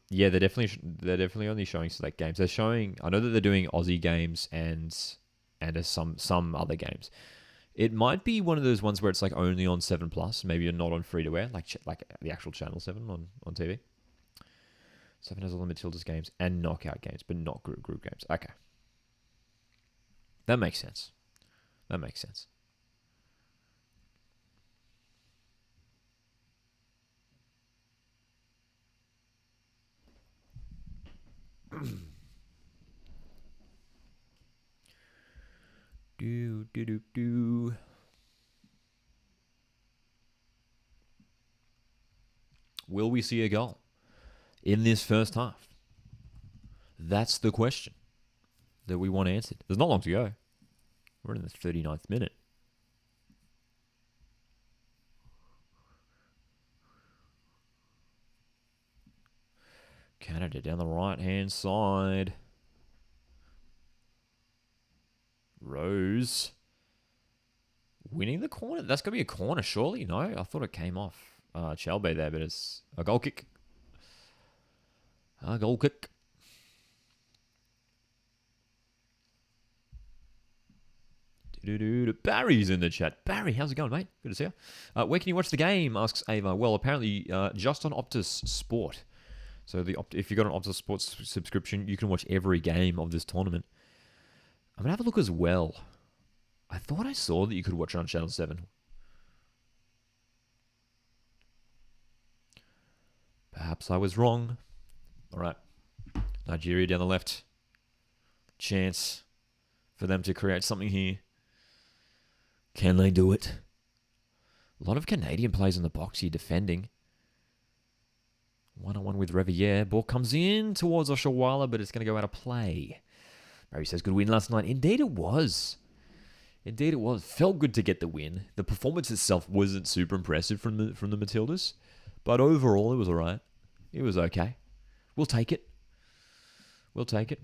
Yeah, they're definitely only showing select games. They're showing. I know that they're doing Aussie games and some other games. It might be one of those ones where it's like only on 7 Plus. Maybe you're not on free to wear, like the actual Channel 7 on TV. 7 has all the Matildas games and knockout games, but not group games. Okay, that makes sense. That makes sense. Do. Will we see a goal in this first half? That's the question that we want answered. There's not long to go. We're in the 39th minute. Canada down the right-hand side. Rose winning the corner. That's going to be a corner, surely? No, I thought it came off Chalbe there, but it's a goal kick. A goal kick. Barry's in the chat. Barry, how's it going, mate? Good to see you. Where can you watch the game? Asks Ava. Well, apparently just on Optus Sport. So if you've got an Optus Sports subscription, you can watch every game of this tournament. I'm going to have a look as well. I thought I saw that you could watch it on Channel 7. Perhaps I was wrong. All right. Nigeria down the left. Chance for them to create something here. Can they do it? A lot of Canadian players in the box here defending. 1-on-1 with Revier. Ball comes in towards Oshawala, but it's going to go out of play. Barry says, good win last night. Indeed it was. Indeed it was. Felt good to get the win. The performance itself wasn't super impressive from the Matildas, but overall it was all right. It was okay. We'll take it. We'll take it.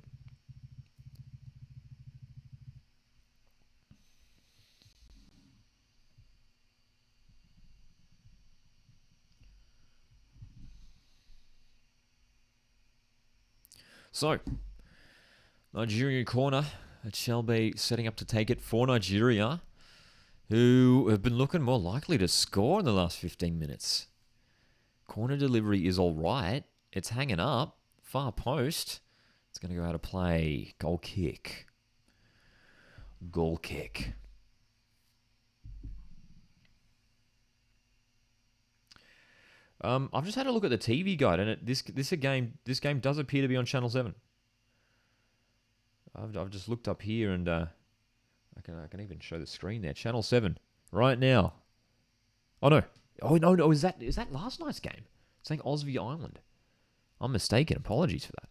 So, Nigeria corner. It shall be setting up to take it for Nigeria, who have been looking more likely to score in the last 15 minutes. Corner delivery is all right. It's hanging up. Far post. It's going to go out of play. Goal kick. Goal kick. I've just had a look at the TV guide, and this game does appear to be on Channel 7. I've just looked up here, and I can even show the screen there. Channel 7 right now. Oh no! Is that last night's game? It's saying Oz v Ireland. I'm mistaken. Apologies for that.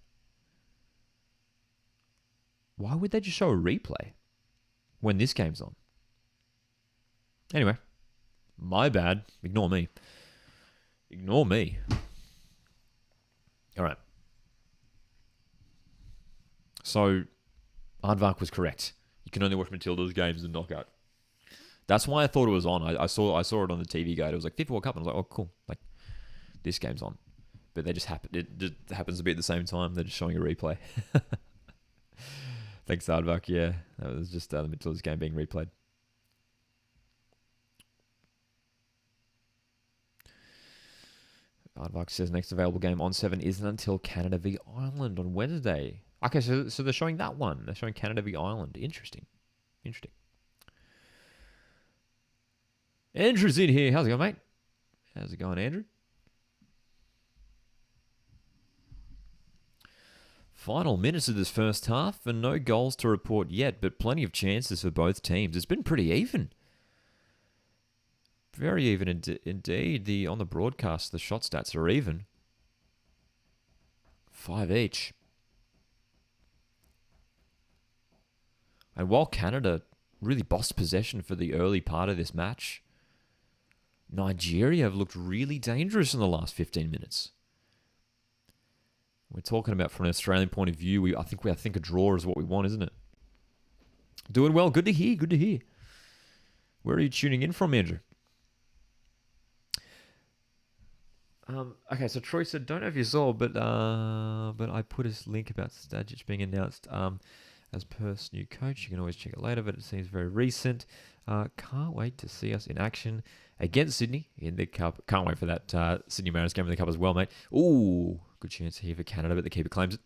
Why would they just show a replay when this game's on? Anyway, my bad. Ignore me. Ignore me. All right. So, Aardvark was correct. You can only watch Matilda's games in knockout. That's why I thought it was on. I saw it on the TV guide. It was like FIFA World Cup, and I was like, oh, cool. Like, this game's on. But they just happen. It just happens to be at the same time. They're just showing a replay. Thanks, Aardvark. Yeah, that was just the Matilda's game being replayed. Aardvark says next available game on 7 isn't until Canada v Ireland on Wednesday. Okay, so they're showing that one. They're showing Canada v Ireland. Interesting. Andrew's in here. How's it going, mate? How's it going, Andrew? Final minutes of this first half, and no goals to report yet, but plenty of chances for both teams. It's been pretty even. Very even indeed. On the broadcast, the shot stats are even. 5 each. And while Canada really bossed possession for the early part of this match, Nigeria have looked really dangerous in the last 15 minutes. We're talking about from an Australian point of view. I think a draw is what we want, isn't it? Doing well. Good to hear. Good to hear. Where are you tuning in from, Andrew? Okay, so Troy said, don't know if you saw, but I put a link about Stajic being announced as Perth's new coach. You can always check it later, but it seems very recent. Can't wait to see us in action against Sydney in the Cup. Can't wait for that Sydney Mariners game in the Cup as well, mate. Ooh, good chance here for Canada, but the keeper claims it.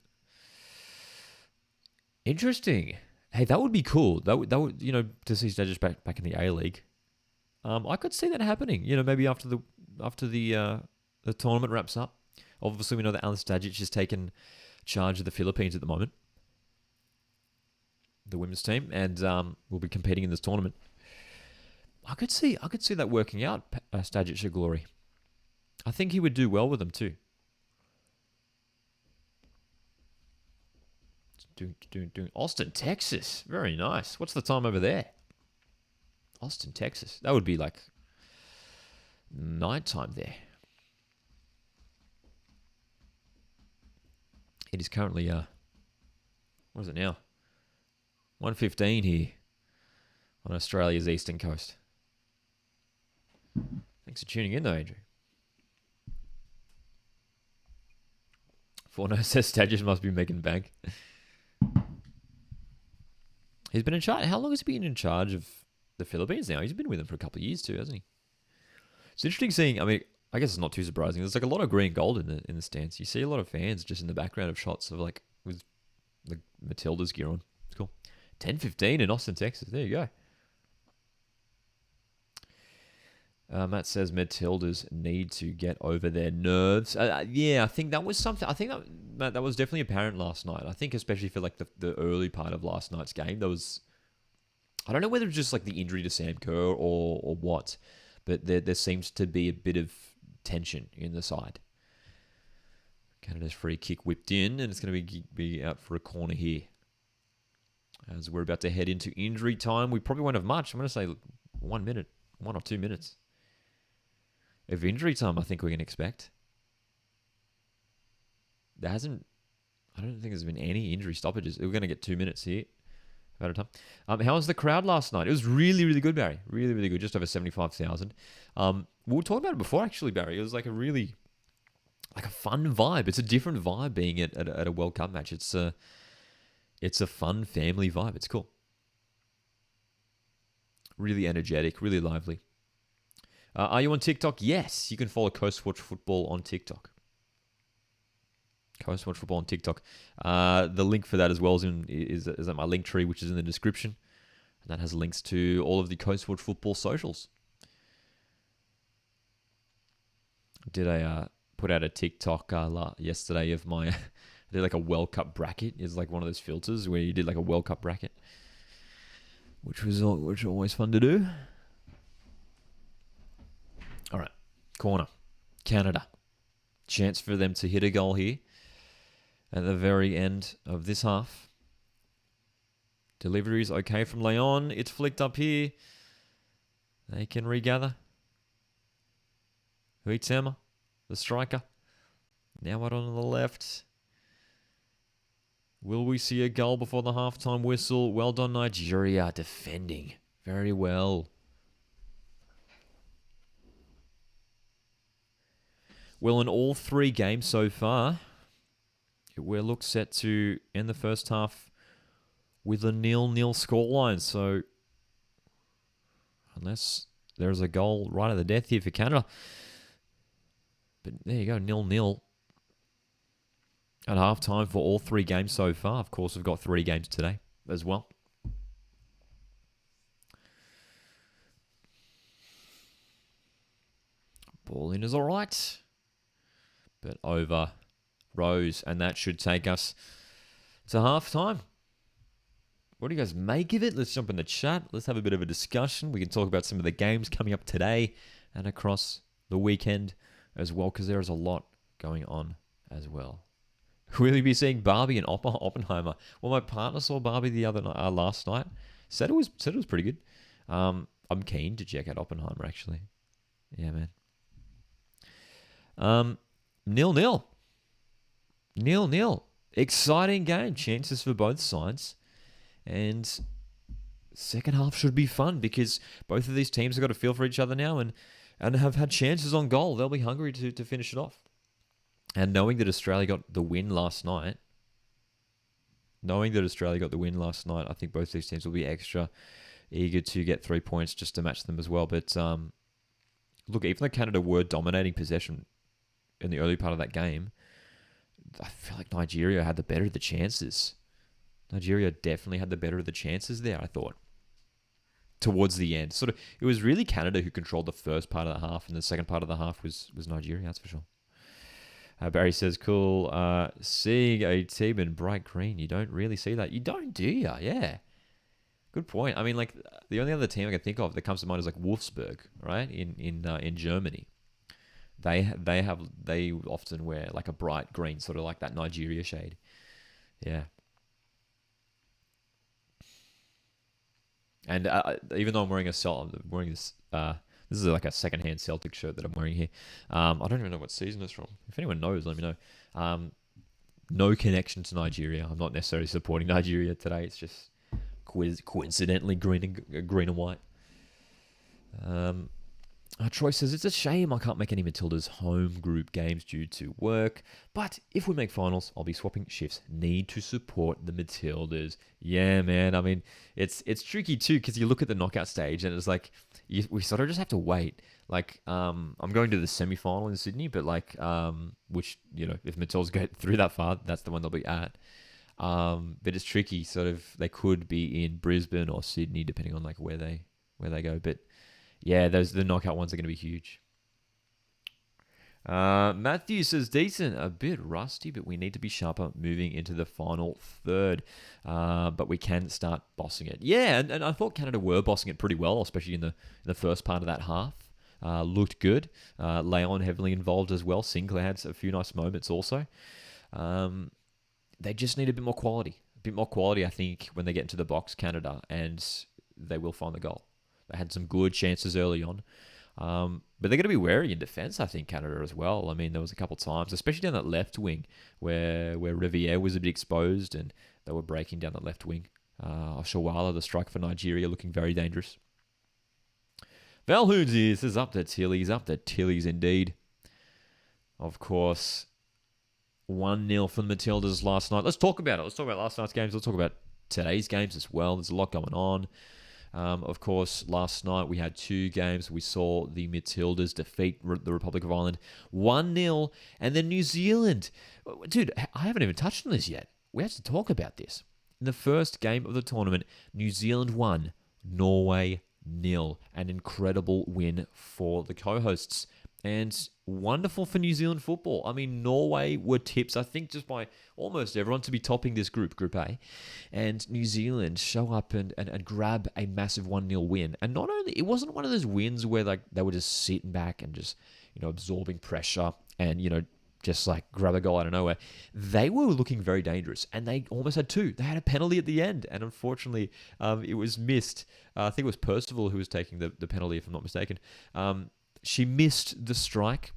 Interesting. Hey, that would be cool. That would to see Stajic back in the A-League. I could see that happening. Maybe after the tournament wraps up. Obviously, we know that Alen Stajic has taken charge of the Philippines at the moment, the women's team, and will be competing in this tournament. I could see that working out. Stajic to glory. I think he would do well with them too. Doing Austin, Texas. Very nice. What's the time over there? Austin, Texas. That would be like nighttime there. It is currently, what is it now? 1:15 here on Australia's eastern coast. Thanks for tuning in though, Andrew. Forno says Stajic must be making bank. He's been in charge. How long has he been in charge of the Philippines now? He's been with them for a couple of years too, hasn't he? It's interesting seeing, I guess it's not too surprising. There's like a lot of green and gold in the stands. You see a lot of fans just in the background of shots of like with the Matilda's gear on. It's cool. 10:15 in Austin, Texas. There you go. Matt says Matildas need to get over their nerves. Yeah, I think that was something. I think that was definitely apparent last night. I think especially for like the early part of last night's game, there was. I don't know whether it was just like the injury to Sam Kerr or what, but there seems to be a bit of tension in the side. Canada's free kick whipped in, and it's going to be out for a corner here. As we're about to head into injury time, we probably won't have much. I'm going to say 1 minute, 1 or 2 minutes of injury time, I think we can expect. I don't think there's been any injury stoppages. We're going to get 2 minutes here at a time. How was the crowd last night? It was really, really good, Barry. Really, really good. Just over 75,000. We were talking about it before, actually, Barry. It was like a fun vibe. It's a different vibe being at a World Cup match. It's a fun family vibe. It's cool. Really energetic, really lively. Are you on TikTok? Yes, you can follow Coast Watch Football on TikTok. Coast Watch Football on TikTok. The link for that as well is at my link tree, which is in the description. And that has links to all of the Coast Watch Football socials. Put out a TikTok yesterday of my... I did like a World Cup bracket. It's like one of those filters where you did like a World Cup bracket, which was always fun to do. All right, corner, Canada. Chance for them to hit a goal here at the very end of this half. Delivery's okay from Leon. It's flicked up here. They can regather. Huitema, the striker. Now out on the left. Will we see a goal before the halftime whistle? Well done, Nigeria, defending very well. Well, in all 3 games so far, we look set to end the first half with a 0-0 scoreline. So, unless there's a goal right at the death here for Canada. But there you go, 0-0. At halftime for all 3 games so far. Of course, we've got 3 games today as well. Ball in is all right. But over Rose, and that should take us to halftime. What do you guys make of it? Let's jump in the chat. Let's have a bit of a discussion. We can talk about some of the games coming up today and across the weekend as well, because there is a lot going on as well. Will you be seeing Barbie and Oppenheimer? Well, my partner saw Barbie the other night, last night. Said it was pretty good. I'm keen to check out Oppenheimer, actually. Yeah, man. 0-0. 0-0. Exciting game. Chances for both sides. And second half should be fun because both of these teams have got a feel for each other now and have had chances on goal. They'll be hungry to finish it off. And knowing that Australia got the win last night, I think both these teams will be extra eager to get 3 points just to match them as well. But look, even though Canada were dominating possession in the early part of that game, I feel like Nigeria had the better of the chances. Nigeria definitely had the better of the chances there, I thought. Towards the end. It was really Canada who controlled the first part of the half, and the second part of the half was Nigeria, that's for sure. Barry says, cool. Seeing a team in bright green, you don't really see that. You don't, do you? Yeah. Good point. I mean, like, the only other team I can think of that comes to mind is like Wolfsburg, right? In Germany. They often wear like a bright green, sort of like that Nigeria shade. Yeah. And even though I'm wearing this, this is like a secondhand Celtic shirt that I'm wearing here. I don't even know what season it's from. If anyone knows, let me know. No connection to Nigeria. I'm not necessarily supporting Nigeria today. It's just coincidentally green and white. Troy says, it's a shame I can't make any Matilda's home group games due to work, but if we make finals, I'll be swapping shifts. Need to support the Matildas. Yeah, man. I mean, it's tricky too, because you look at the knockout stage and it's like, we sort of just have to wait. Like, I'm going to the semi-final in Sydney, but like, which, if Matildas go through that far, that's the one they'll be at. But it's tricky. Sort of, they could be in Brisbane or Sydney, depending on like where they go. But yeah, the knockout ones are going to be huge. Matthew says, decent, a bit rusty, but we need to be sharper moving into the final third. But we can start bossing it. Yeah, and I thought Canada were bossing it pretty well, especially in the first part of that half. looked good. Leon heavily involved as well. Sinclair had a few nice moments also. They just need a bit more quality. A bit more quality, I think, when they get into the box, Canada, and they will find the goal. They had some good chances early on. But they're going to be wary in defence, I think, Canada as well. I mean, there was a couple of times, especially down that left wing, where Riviere was a bit exposed and they were breaking down that left wing. Oshawala, the striker for Nigeria, looking very dangerous. Valhoons is up to Tillies indeed. Of course, 1-0 for the Matildas last night. Let's talk about it. Let's talk about last night's games. Let's talk about today's games as well. There's a lot going on. Of course, last night we had 2 games. We saw the Matildas defeat the Republic of Ireland 1-0. And then New Zealand. Dude, I haven't even touched on this yet. We have to talk about this. In the first game of the tournament, New Zealand won, Norway 0. An incredible win for the co-hosts. And wonderful for New Zealand football. I mean, Norway were tips, I think, just by almost everyone to be topping this group, Group A. And New Zealand show up and grab a massive 1-0 win. And not only, it wasn't one of those wins where like they were just sitting back and just, absorbing pressure and, just like grab a goal out of nowhere. They were looking very dangerous, and they almost had 2. They had a penalty at the end, and unfortunately, it was missed. I think it was Percival who was taking the penalty, if I'm not mistaken. She missed the strike,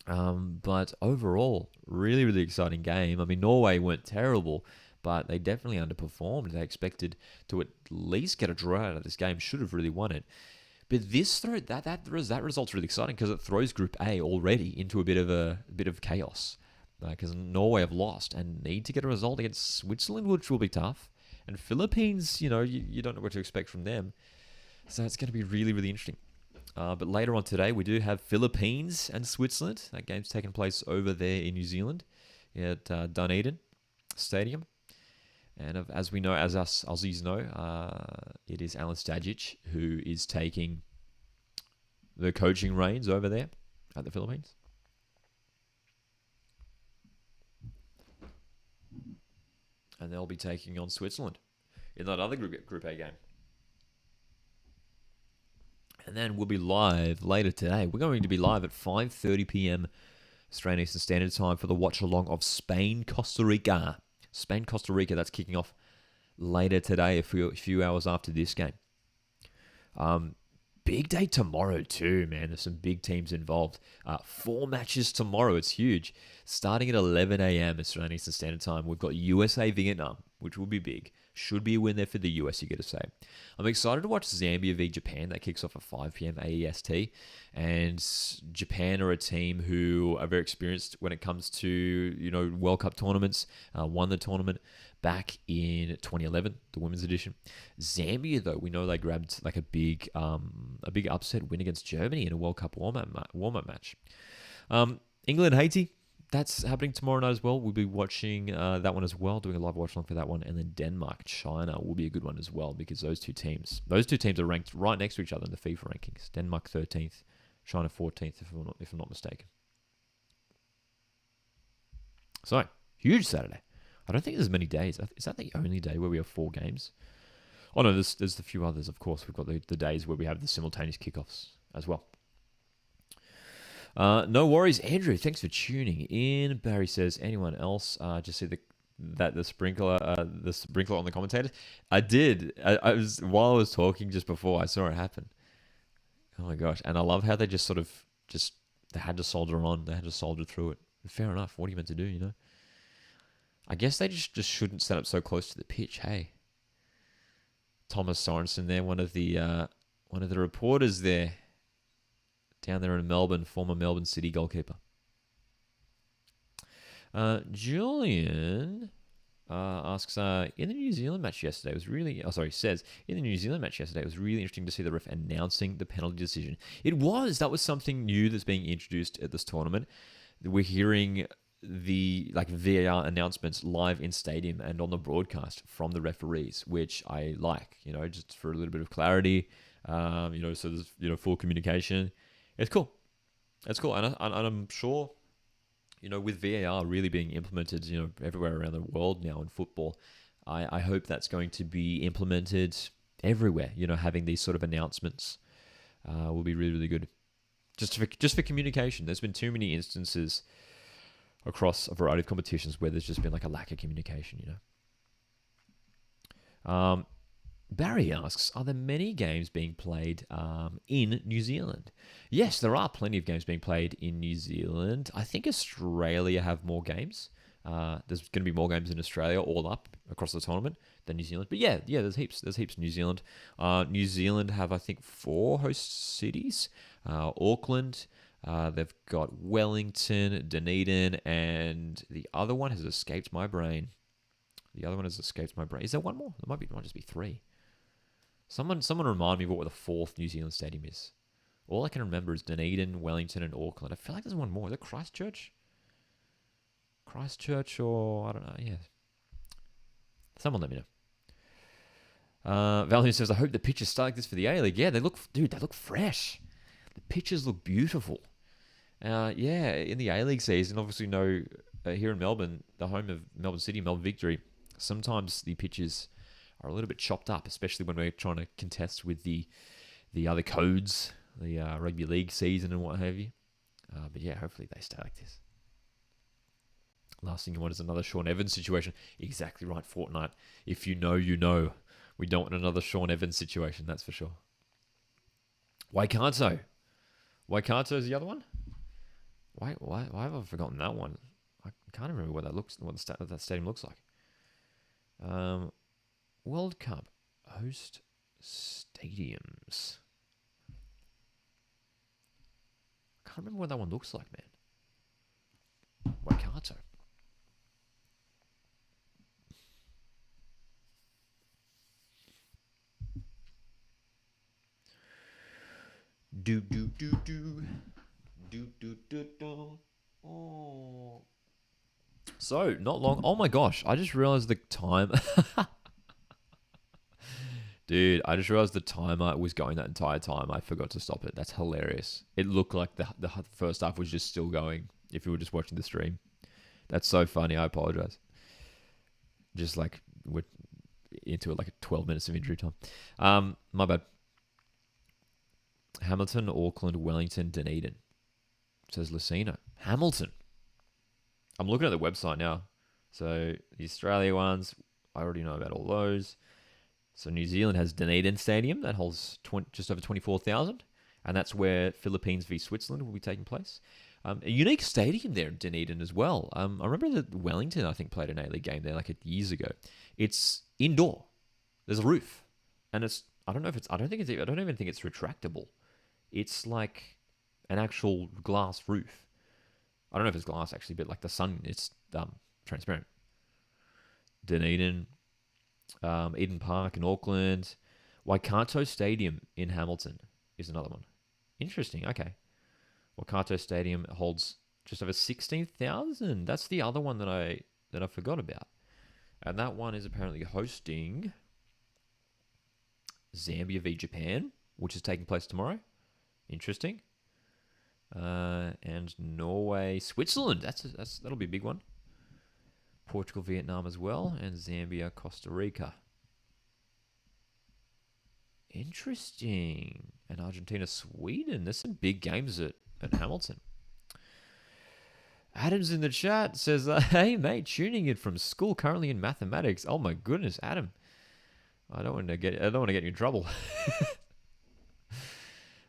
but overall, really, really exciting game. I mean, Norway weren't terrible, but they definitely underperformed. They expected to at least get a draw out of this game, should have really won it. But that result's really exciting because it throws Group A already into a bit of chaos, because Norway have lost and need to get a result against Switzerland, which will be tough, and Philippines. You don't know what to expect from them, so it's going to be really, really interesting. But later on today, we do have Philippines and Switzerland. That game's taking place over there in New Zealand at Dunedin Stadium. And as we know, as us Aussies know, it is Alan Stajic who is taking the coaching reins over there at the Philippines. And they'll be taking on Switzerland in that other Group A game. And then we'll be live later today. We're going to be live at 5:30 p.m. Australian Eastern Standard Time for the watch-along of Spain-Costa Rica. Spain-Costa Rica, that's kicking off later today, a few hours after this game. Big day tomorrow too, man. There's some big teams involved. 4 matches tomorrow. It's huge. Starting at 11 a.m. Australian Eastern Standard Time, we've got USA-Vietnam, which will be big. Should be a win there for the US, you get to say. I'm excited to watch Zambia v Japan. That kicks off at 5 p.m. AEST. And Japan are a team who are very experienced when it comes to, World Cup tournaments. Won the tournament back in 2011, the women's edition. Zambia, though, we know they grabbed like a big upset win against Germany in a World Cup warm-up match. England, Haiti. That's happening tomorrow night as well. We'll be watching that one as well, doing a live watch along for that one. And then Denmark, China will be a good one as well, because those two teams are ranked right next to each other in the FIFA rankings. Denmark 13th, China 14th, if I'm not mistaken. So, huge Saturday. I don't think there's many days. Is that the only day where we have 4 games? Oh no, there's a few others, of course. We've got the days where we have the simultaneous kickoffs as well. No worries, Andrew. Thanks for tuning in. Barry says, anyone else just see the sprinkler on the commentator? I did. I was while I was talking just before, I saw it happen. Oh my gosh! And I love how they just they had to solder on. They had to solder through it. Fair enough. What are you meant to do? I guess they just shouldn't set up so close to the pitch. Hey, Thomas Sorensen there, one of the reporters there. Down there in Melbourne, former Melbourne City goalkeeper. Julian asks, in the New Zealand match yesterday, says, in the New Zealand match yesterday, it was really interesting to see the ref announcing the penalty decision. That was something new that's being introduced at this tournament. We're hearing the VAR announcements live in stadium and on the broadcast from the referees, which I like, just for a little bit of clarity, so there's, full communication. It's cool. It's cool. And I'm sure, with VAR really being implemented, everywhere around the world now in football, I hope that's going to be implemented everywhere. Having these sort of announcements will be really, really good. just for communication. There's been too many instances across a variety of competitions where there's just been like a lack of communication, you know. Barry asks, are there many games being played in New Zealand? Yes, there are plenty of games being played in New Zealand. I think Australia have more games. There's going to be more games in Australia all up across the tournament than New Zealand. But yeah, there's heaps. There's heaps in New Zealand. New Zealand have, I think, 4 host cities. Auckland, they've got Wellington, Dunedin, and the other one has escaped my brain. Is there one more? There might just be 3. Someone remind me what the 4th New Zealand stadium is. All I can remember is Dunedin, Wellington, and Auckland. I feel like there's one more. Is it Christchurch? Or I don't know. Yeah. Someone let me know. Valhoon says, I hope the pitches start like this for the A-League. Yeah, they look fresh. The pitches look beautiful. Yeah, in the A-League season, obviously here in Melbourne, the home of Melbourne City, Melbourne Victory, sometimes the pitches are a little bit chopped up, especially when we're trying to contest with the other codes, the rugby league season and what have you. But yeah, hopefully they stay like this. Last thing you want is another Sean Evans situation. Exactly right, Fortnite. If you know, you know. We don't want another Sean Evans situation, that's for sure. Waikato. Waikato is the other one? Why have I forgotten that one? I can't remember what that stadium looks like. World Cup host stadiums. I can't remember what that one looks like, man. Waikato. Do. Oh. So, not long. Oh my gosh, I just realized the time. Dude, I just realized the timer was going that entire time. I forgot to stop it. That's hilarious. It looked like the first half was just still going if you were just watching the stream. That's so funny. I apologize. Just like we're into it like 12 minutes of injury time. My bad. Hamilton, Auckland, Wellington, Dunedin. Says Lucino. Hamilton. I'm looking at the website now. So the Australia ones, I already know about all those. So New Zealand has Dunedin Stadium that holds just over 24,000. And that's where Philippines v Switzerland will be taking place. A unique stadium there in Dunedin as well. I remember that Wellington, I think, played an A-League game there like years ago. It's indoor. There's a roof. And I don't even think it's retractable. It's like an actual glass roof. I don't know if it's glass actually, but like the sun, it's transparent. Dunedin, Eden Park in Auckland, Waikato Stadium in Hamilton is another one. Interesting. Okay, Waikato Stadium holds just over 16,000. That's the other one that I forgot about, and that one is apparently hosting Zambia v Japan, which is taking place tomorrow. Interesting. And Norway, Switzerland. That'll be a big one. Portugal, Vietnam as well, and Zambia, Costa Rica. Interesting. And Argentina, Sweden. There's some big games at Hamilton. Adam's in the chat says, "Hey mate, tuning in from school, currently in mathematics." Oh my goodness, Adam. I don't want to get you in trouble.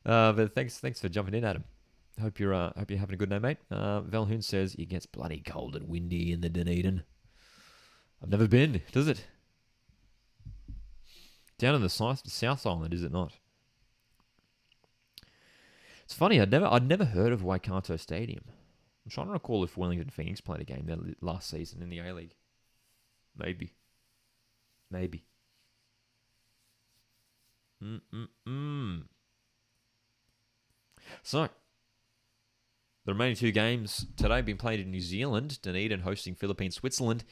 But thanks for jumping in, Adam. Hope you're having a good day, mate. Valhoon says it gets bloody cold and windy in the Dunedin. I've never been. Does it? Down in the South Island, is it not? It's funny. I'd never heard of Waikato Stadium. I'm trying to recall if Wellington Phoenix played a game there last season in the A-League. Maybe. So, the remaining 2 games today being played in New Zealand, Dunedin hosting Philippines, Switzerland,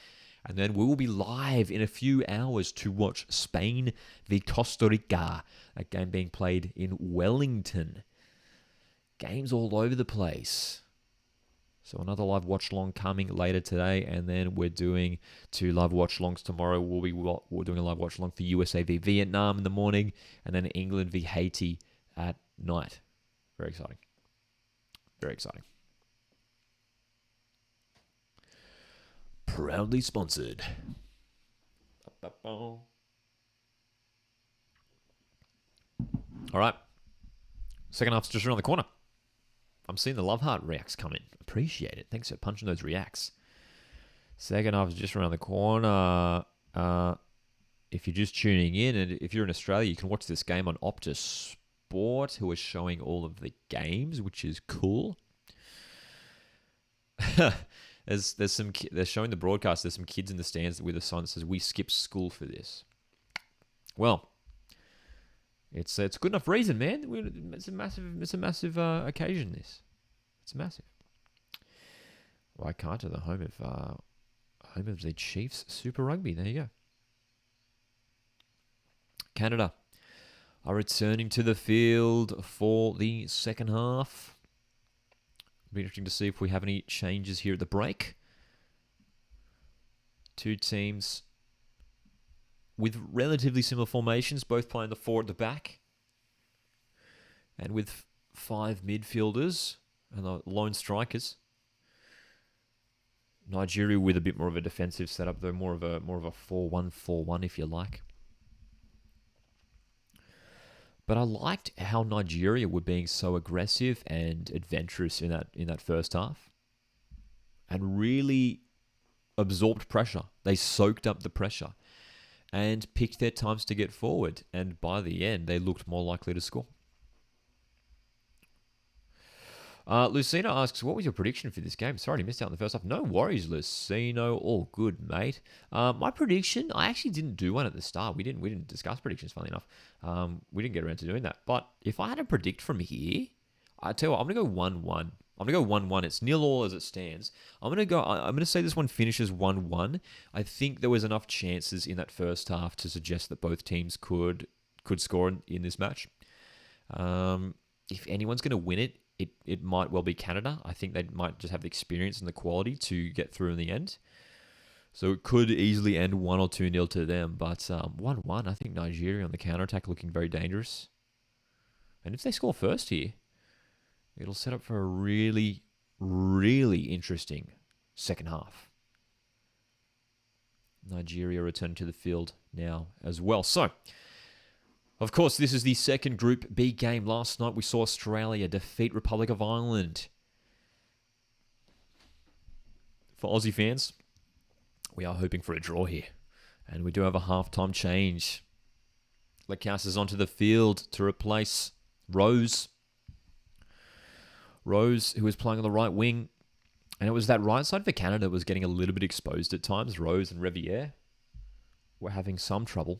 and then we will be live in a few hours to watch Spain v Costa Rica, a game being played in Wellington. Games all over the place. So another live watch-along coming later today, and then we're doing 2 live watch-alongs tomorrow. We're doing a live watch-along for USA v Vietnam in the morning, and then England v Haiti at night. Very exciting. Very exciting. Proudly sponsored. All right. Second half's just around the corner. I'm seeing the Love Heart reacts come in. Appreciate it. Thanks for punching those reacts. Second half is just around the corner. If you're just tuning in, and if you're in Australia, you can watch this game on Optus Sport, who are showing all of the games, which is cool. There's some they're showing the broadcast. There's some kids in the stands with a sign that says "We skipped school for this." Well, it's good enough reason, man. It's a massive occasion. It's massive. Waikato, the home of the Chiefs Super Rugby. There you go. Canada are returning to the field for the second half. It'll be interesting to see if we have any changes here at the break. Two teams with relatively similar formations, both playing the 4 at the back. And with 5 midfielders and the lone strikers. Nigeria with a bit more of a defensive setup, though more of a 4-1-4-1 if you like. But I liked how Nigeria were being so aggressive and adventurous in that first half, and really absorbed pressure. They soaked up the pressure and picked their times to get forward. And by the end, they looked more likely to score. Lucino asks, what was your prediction for this game? Sorry, I missed out on the first half. No worries, Lucino. All good, mate. My prediction, I actually didn't do one at the start. We didn't discuss predictions, funnily enough. We didn't get around to doing that. But if I had to predict from here, I tell you what, I'm going to go 1-1. I'm going to go 1-1. It's 0-0 as it stands. I'm going to say this one finishes 1-1. I think there was enough chances in that first half to suggest that both teams could score in this match. If anyone's going to win it, it might well be Canada. I think they might just have the experience and the quality to get through in the end. So it could easily end 1 or 2-0 to them. But 1-1, I think Nigeria on the counter-attack looking very dangerous. And if they score first here, it'll set up for a really, really interesting second half. Nigeria returning to the field now as well. So, of course, this is the second Group B game. Last night we saw Australia defeat Republic of Ireland. For Aussie fans, we are hoping for a draw here. And we do have a halftime change. Lacasse is onto the field to replace Rose. Rose, who was playing on the right wing. And it was that right side for Canada that was getting a little bit exposed at times. Rose and Reviere were having some trouble.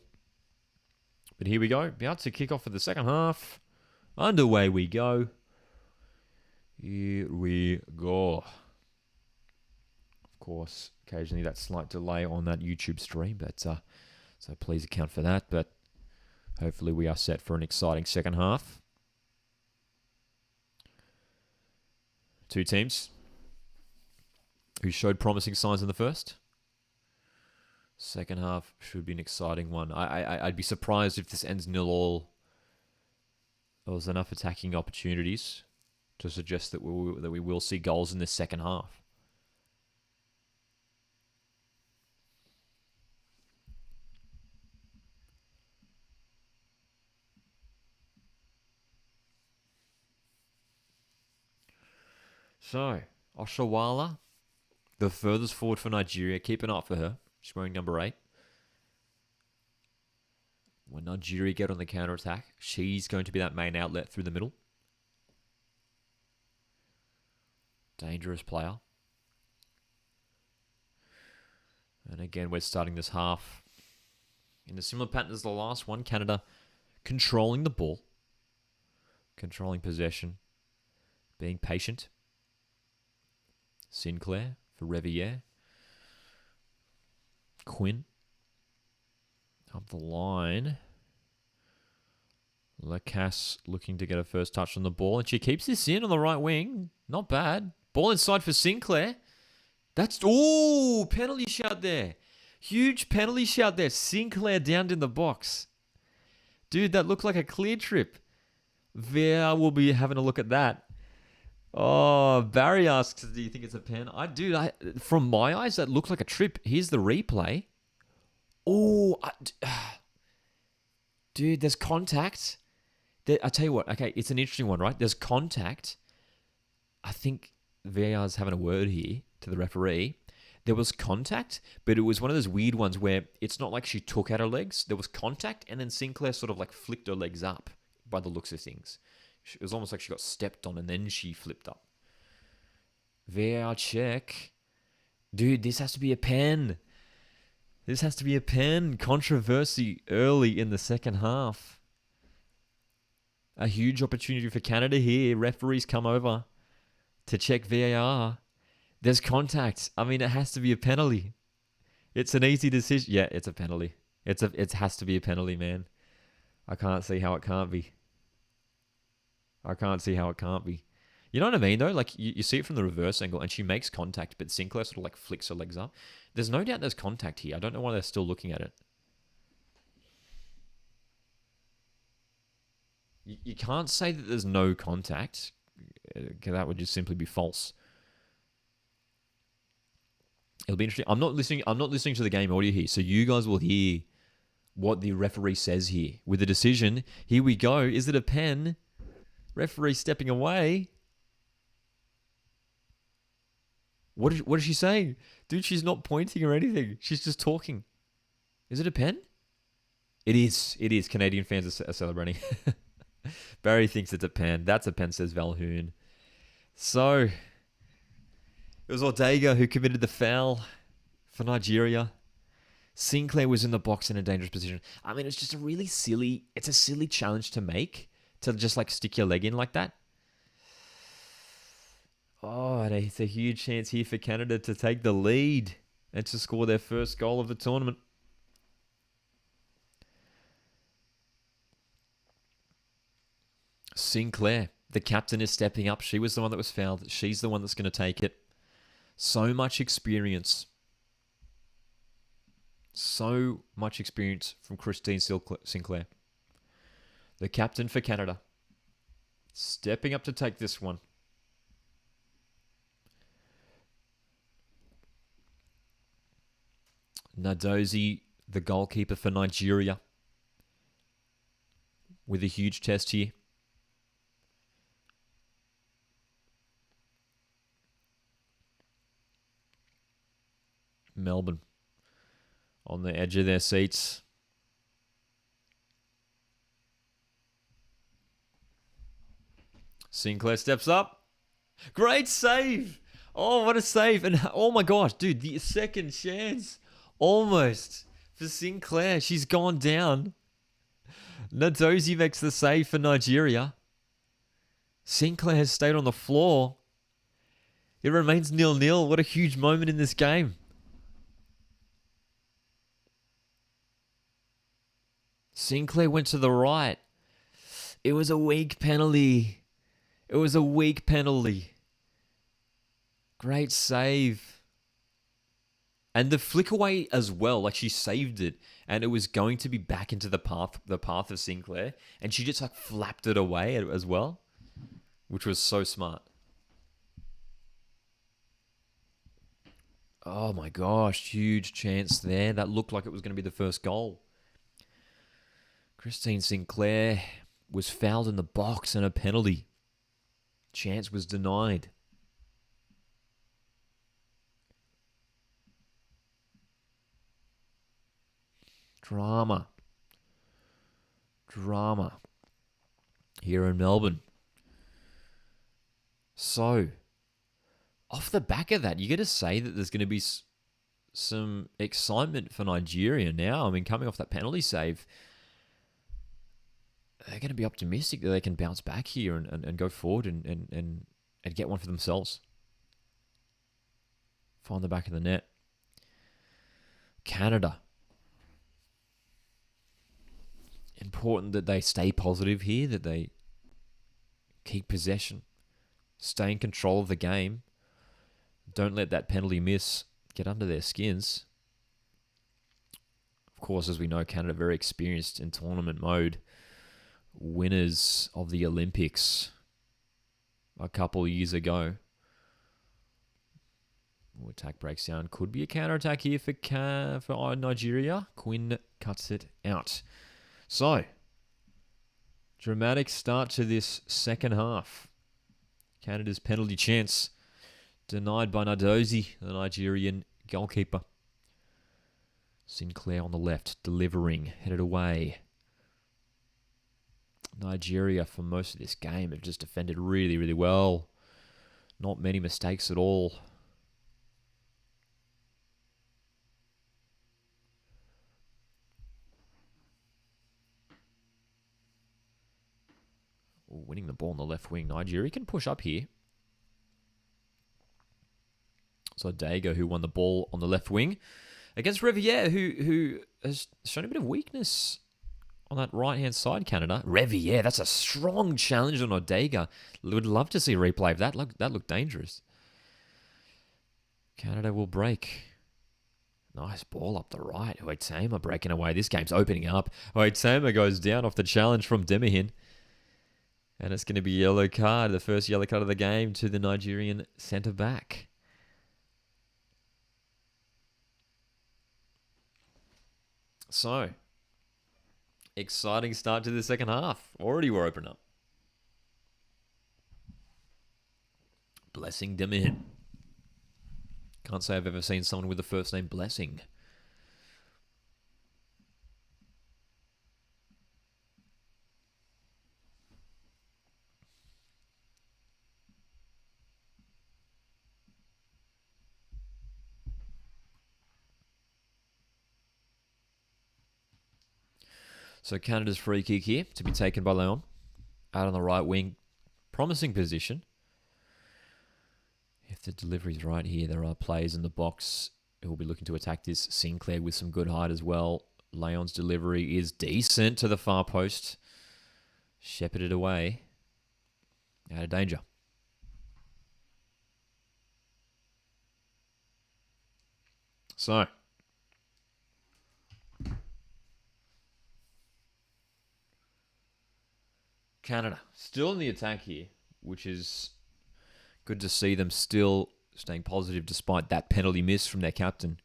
But here we go. About to kick off for the second half. Underway we go. Here we go. Of course, occasionally that slight delay on that YouTube stream, but so please account for that. But hopefully we are set for an exciting second half. Two teams who showed promising signs in the first. Second half should be an exciting one. I'd be surprised if this ends 0-0. There was enough attacking opportunities to suggest that we will see goals in the second half. So, Oshawala, the furthest forward for Nigeria. Keep an eye out for her. She's wearing number 8. When Nigeria get on the counter-attack, she's going to be that main outlet through the middle. Dangerous player. And again, we're starting this half in a similar pattern as the last one. Canada controlling the ball. Controlling possession. Being patient. Sinclair for Reviere. Quinn. Up the line. Lacasse looking to get a first touch on the ball. And she keeps this in on the right wing. Not bad. Ball inside for Sinclair. That's... Ooh! Penalty shout there. Huge penalty shout there. Sinclair downed in the box. Dude, that looked like a clear trip. There, we'll be having a look at that. Oh, Barry asks, do you think it's a pen? From my eyes, that looked like a trip. Here's the replay. Oh, dude, there's contact. I tell you what, okay, it's an interesting one, right? There's contact. I think VAR's having a word here to the referee. There was contact, but it was one of those weird ones where it's not like she took out her legs. There was contact, and then Sinclair sort of like flicked her legs up by the looks of things. It was almost like she got stepped on, and then she flipped up. VAR check. Dude, this has to be a pen. This has to be a pen. Controversy early in the second half. A huge opportunity for Canada here. Referees come over to check VAR. There's contact. I mean, it has to be a penalty. It's an easy decision. Yeah, it's a penalty. It has to be a penalty, man. I can't see how it can't be. I can't see how it can't be. You know what I mean, though? Like, you see it from the reverse angle, and she makes contact, but Sinclair sort of like flicks her legs up. There's no doubt there's contact here. I don't know why they're still looking at it. You can't say that there's no contact, because that would just simply be false. It'll be interesting. I'm not listening to the game audio here, so you guys will hear what the referee says here. With the decision, here we go. Is it a pen? Referee stepping away. What is she saying? Dude, she's not pointing or anything. She's just talking. Is it a pen? It is. It is. Canadian fans are celebrating. Barry thinks it's a pen. That's a pen, says Valhoon. So, it was Ortega who committed the foul for Nigeria. Sinclair was in the box in a dangerous position. I mean, it's just it's a silly challenge to make, to just like stick your leg in like that. Oh, and it's a huge chance here for Canada to take the lead and to score their first goal of the tournament. Sinclair, the captain, is stepping up. She was the one that was fouled. She's the one that's going to take it. So much experience. So much experience from Christine Sinclair. The captain for Canada. Stepping up to take this one. Nadozie, the goalkeeper for Nigeria. With a huge test here. Melbourne on the edge of their seats. Sinclair steps up. Great save. Oh, what a save. And oh my gosh, dude, the second chance. Almost for Sinclair. She's gone down. Nadozie makes the save for Nigeria. Sinclair has stayed on the floor. It remains 0-0. What a huge moment in this game. Sinclair went to the right. It was a weak penalty. It was a weak penalty. Great save. And the flick away as well, like she saved it, and it was going to be back into the path of Sinclair, and she just like flapped it away as well, which was so smart. Oh my gosh, huge chance there. That looked like it was going to be the first goal. Christine Sinclair was fouled in the box and a penalty. Chance was denied. Drama here in Melbourne. So, off the back of that, you got to say that there's going to be some excitement for Nigeria now. I mean, coming off that penalty save, they're going to be optimistic that they can bounce back here and go forward and get one for themselves. Find the back of the net. Canada. Important that they stay positive here, that they keep possession, stay in control of the game. Don't let that penalty miss get under their skins. Of course, as we know, Canada very experienced in tournament mode. Winners of the Olympics a couple of years ago. Ooh, attack breaks down. Could be a counter-attack here for Nigeria. Quinn cuts it out. So, dramatic start to this second half. Canada's penalty chance denied by Nadozi, the Nigerian goalkeeper. Sinclair on the left, delivering, headed away. Nigeria, for most of this game, have just defended really, really well. Not many mistakes at all. Ooh, winning the ball on the left wing. Nigeria can push up here. So Dago, who won the ball on the left wing, against Revier, who has shown a bit of weakness on that right-hand side, Canada. Revier, that's a strong challenge on Odega. Would love to see a replay of that. That looked dangerous. Canada will break. Nice ball up the right. Oitama breaking away. This game's opening up. Oitama goes down off the challenge from Demihin. And it's going to be yellow card, the first yellow card of the game to the Nigerian centre-back. So, exciting start to the second half. Already we're open up. Blessing Demihin. Can't say I've ever seen someone with the first name Blessing. So Canada's free kick here to be taken by Leon. Out on the right wing. Promising position. If the delivery's right here, there are players in the box who will be looking to attack this. Sinclair with some good height as well. Leon's delivery is decent to the far post. Shepherded away. Out of danger. So, Canada still in the attack here, which is good to see them still staying positive despite that penalty miss from their captain.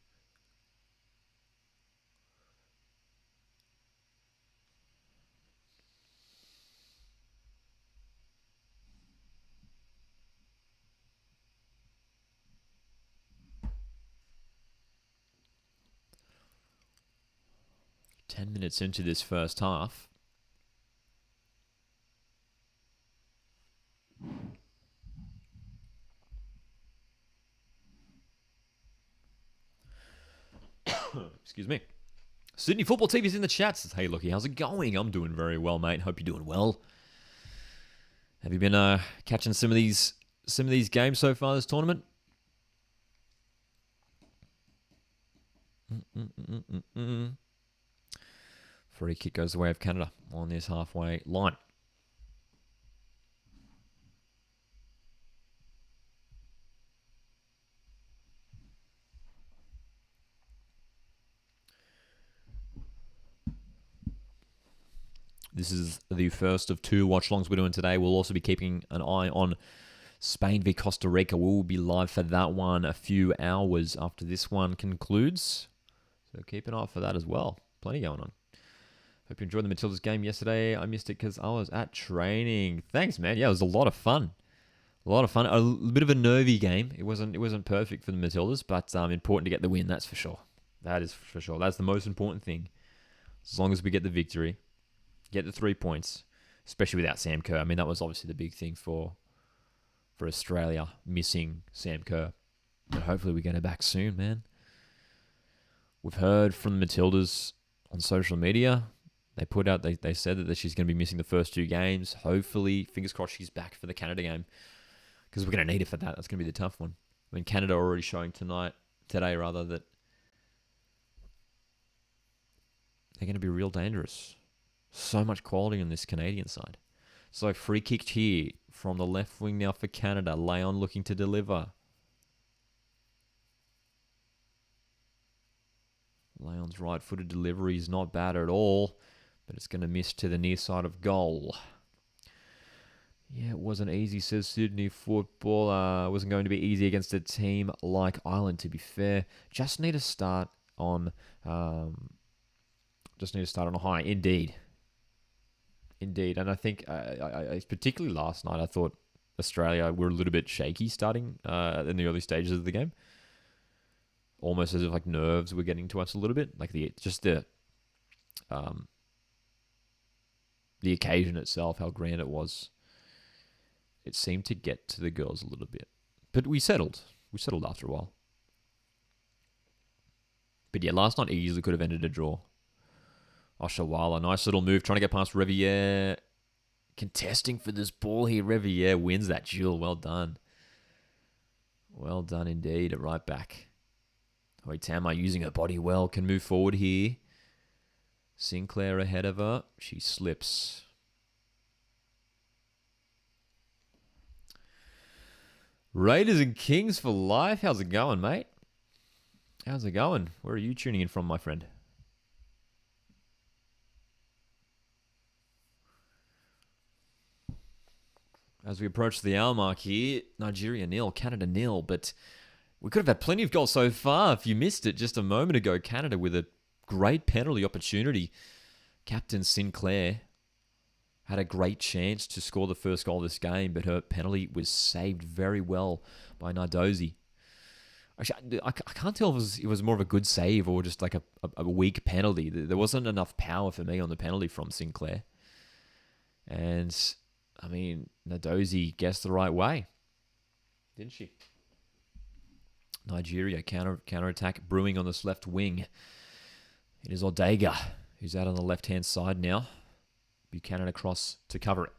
Ten minutes into this first half. Excuse me. Sydney Football TV's in the chat. Says, hey, Lockie, how's it going? I'm doing very well, mate. Hope you're doing well. Have you been catching some of these games so far this tournament? Free kick goes the way of Canada on this halfway line. This is the first of two watch-alongs we're doing today. We'll also be keeping an eye on Spain v Costa Rica. We'll be live for that one a few hours after this one concludes. So keep an eye for that as well. Plenty going on. Hope you enjoyed the Matildas game yesterday. I missed it because I was at training. Thanks, man. Yeah, it was a lot of fun. A lot of fun. A bit of a nervy game. It wasn't perfect for the Matildas, but important to get the win, that's for sure. That is for sure. That's the most important thing. As long as we get the victory. Get the 3 points, especially without Sam Kerr. I mean, that was obviously the big thing for Australia, missing Sam Kerr. But hopefully we get her back soon, man. We've heard from the Matildas on social media. They put out, they said that she's going to be missing the first 2 games. Hopefully, fingers crossed, she's back for the Canada game. Because we're going to need it for that. That's going to be the tough one. I mean, Canada already showing today, that they're going to be real dangerous. So much quality on this Canadian side. So free kicked here from the left wing now for Canada. Leon looking to deliver. Leon's right-footed delivery is not bad at all, but it's going to miss to the near side of goal. Yeah, it wasn't easy, says Sydney Football. Wasn't going to be easy against a team like Ireland, to be fair. Just need to start on um, just need to start on a high. Indeed. Indeed. And I think, particularly last night, I thought Australia were a little bit shaky starting in the early stages of the game. Almost as if like nerves were getting to us a little bit. Like um, the occasion itself, how grand it was. It seemed to get to the girls a little bit. But we settled. We settled after a while. But yeah, last night easily could have ended a draw. Oshawala, nice little move, trying to get past Revier. Contesting for this ball here. Revier wins that duel. Well done. Well done indeed at right back. Hoitama using her body well. Can move forward here. Sinclair ahead of her. She slips. Raiders and Kings for life. How's it going, mate? How's it going? Where are you tuning in from, my friend? As we approach the hour mark here, Nigeria 0, Canada 0, but we could have had plenty of goals so far. If you missed it just a moment ago, Canada with a great penalty opportunity. Captain Sinclair had a great chance to score the first goal of this game, but her penalty was saved very well by Nardozi. Actually, I can't tell if it was more of a good save or just like a weak penalty. There wasn't enough power for me on the penalty from Sinclair. And, I mean, Nardozi guessed the right way, didn't she? Nigeria counter-attack brewing on this left wing. It is Odega, who's out on the left-hand side now. Buchanan across to cover it.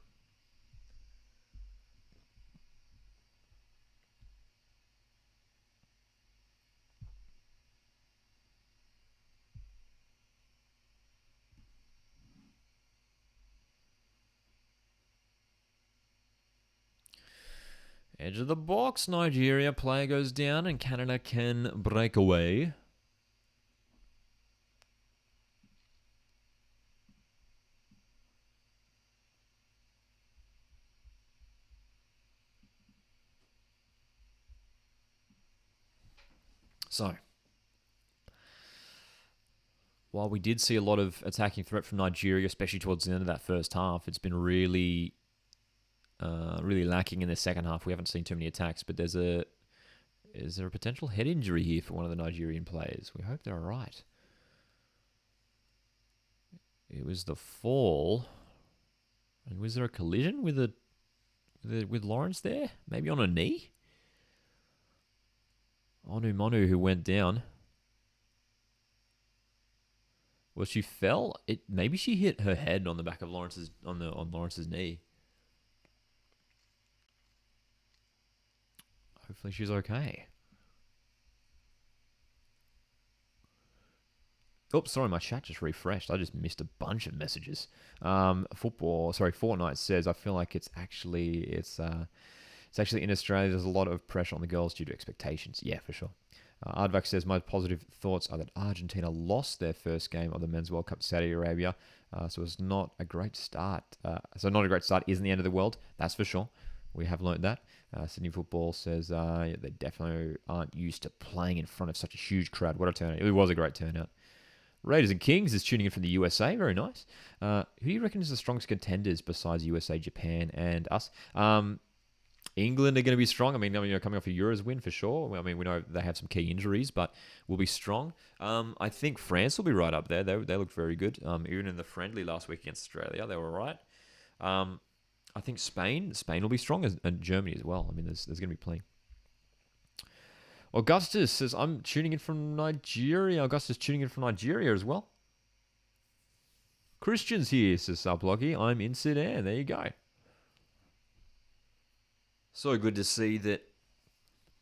Edge of the box, Nigeria. Player goes down and Canada can break away. So, while we did see a lot of attacking threat from Nigeria, especially towards the end of that first half, it's been really lacking in the second half. We haven't seen too many attacks, but is there a potential head injury here for one of the Nigerian players? We hope they're all right. It was the fall. And was there a collision with Lawrence there? Maybe on a knee? Onu Monu who went down. Well, she fell. Maybe she hit her head on the back of Lawrence's on Lawrence's knee. Hopefully she's okay. Oops, sorry, my chat just refreshed. I just missed a bunch of messages. Fortnite says I feel like it's actually in Australia. There's a lot of pressure on the girls due to expectations. Yeah, for sure. Ardvac says my positive thoughts are that Argentina lost their first game of the Men's World Cup to Saudi Arabia, so it's not a great start. Not a great start isn't the end of the world. That's for sure. We have learned that. Sydney Football says they definitely aren't used to playing in front of such a huge crowd. What a turnout. It was a great turnout. Raiders and Kings is tuning in from the USA. Very nice. Who do you reckon is the strongest contenders besides USA, Japan, and us? England are going to be strong. I mean, coming off a Euros win for sure. I mean, we know they have some key injuries, but will be strong. I think France will be right up there. They looked very good. Even in the friendly last week against Australia, they were right. I think Spain will be strong, and Germany as well. I mean, there's going to be plenty. Augustus says, I'm tuning in from Nigeria. Augustus tuning in from Nigeria as well. Christian's here, says Subloggy. I'm in Sudan. There you go. So good to see that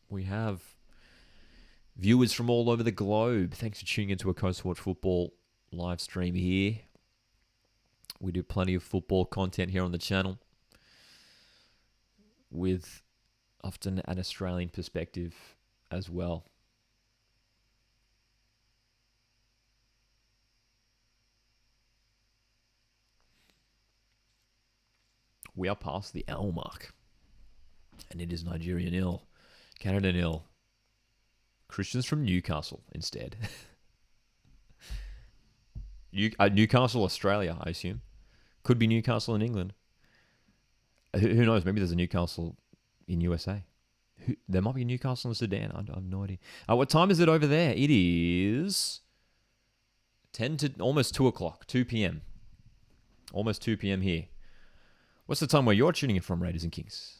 we have viewers from all over the globe. Thanks for tuning into a Coast Watch Football live stream here. We do plenty of football content here on the channel with often an Australian perspective as well. We are past the hour mark. And it is Nigeria nil, Canada nil. Christians from Newcastle instead. Newcastle, Australia, I assume. Could be Newcastle in England. Who knows? Maybe there's a Newcastle in USA. There might be a Newcastle in Sudan. I have no idea. What time is it over there? It is 10 to almost 2 o'clock, 2 p.m. Almost 2 p.m. here. What's the time where you're tuning in from, Raiders and Kings?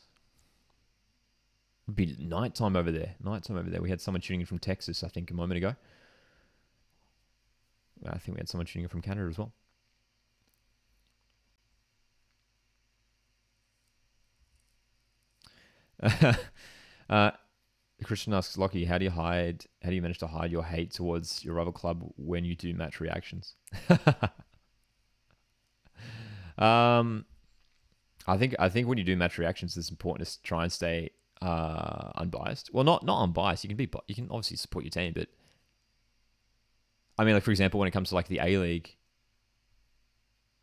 It'd be nighttime over there. Nighttime over there. We had someone tuning in from Texas, I think, a moment ago. I think we had someone tuning in from Canada as well. Christian asks Lockie, how do you manage to hide your hate towards your rival club when you do match reactions? I think when you do match reactions, it's important to try and stay unbiased. Well, not unbiased. You can obviously support your team, but I mean, like for example, when it comes to like the A League,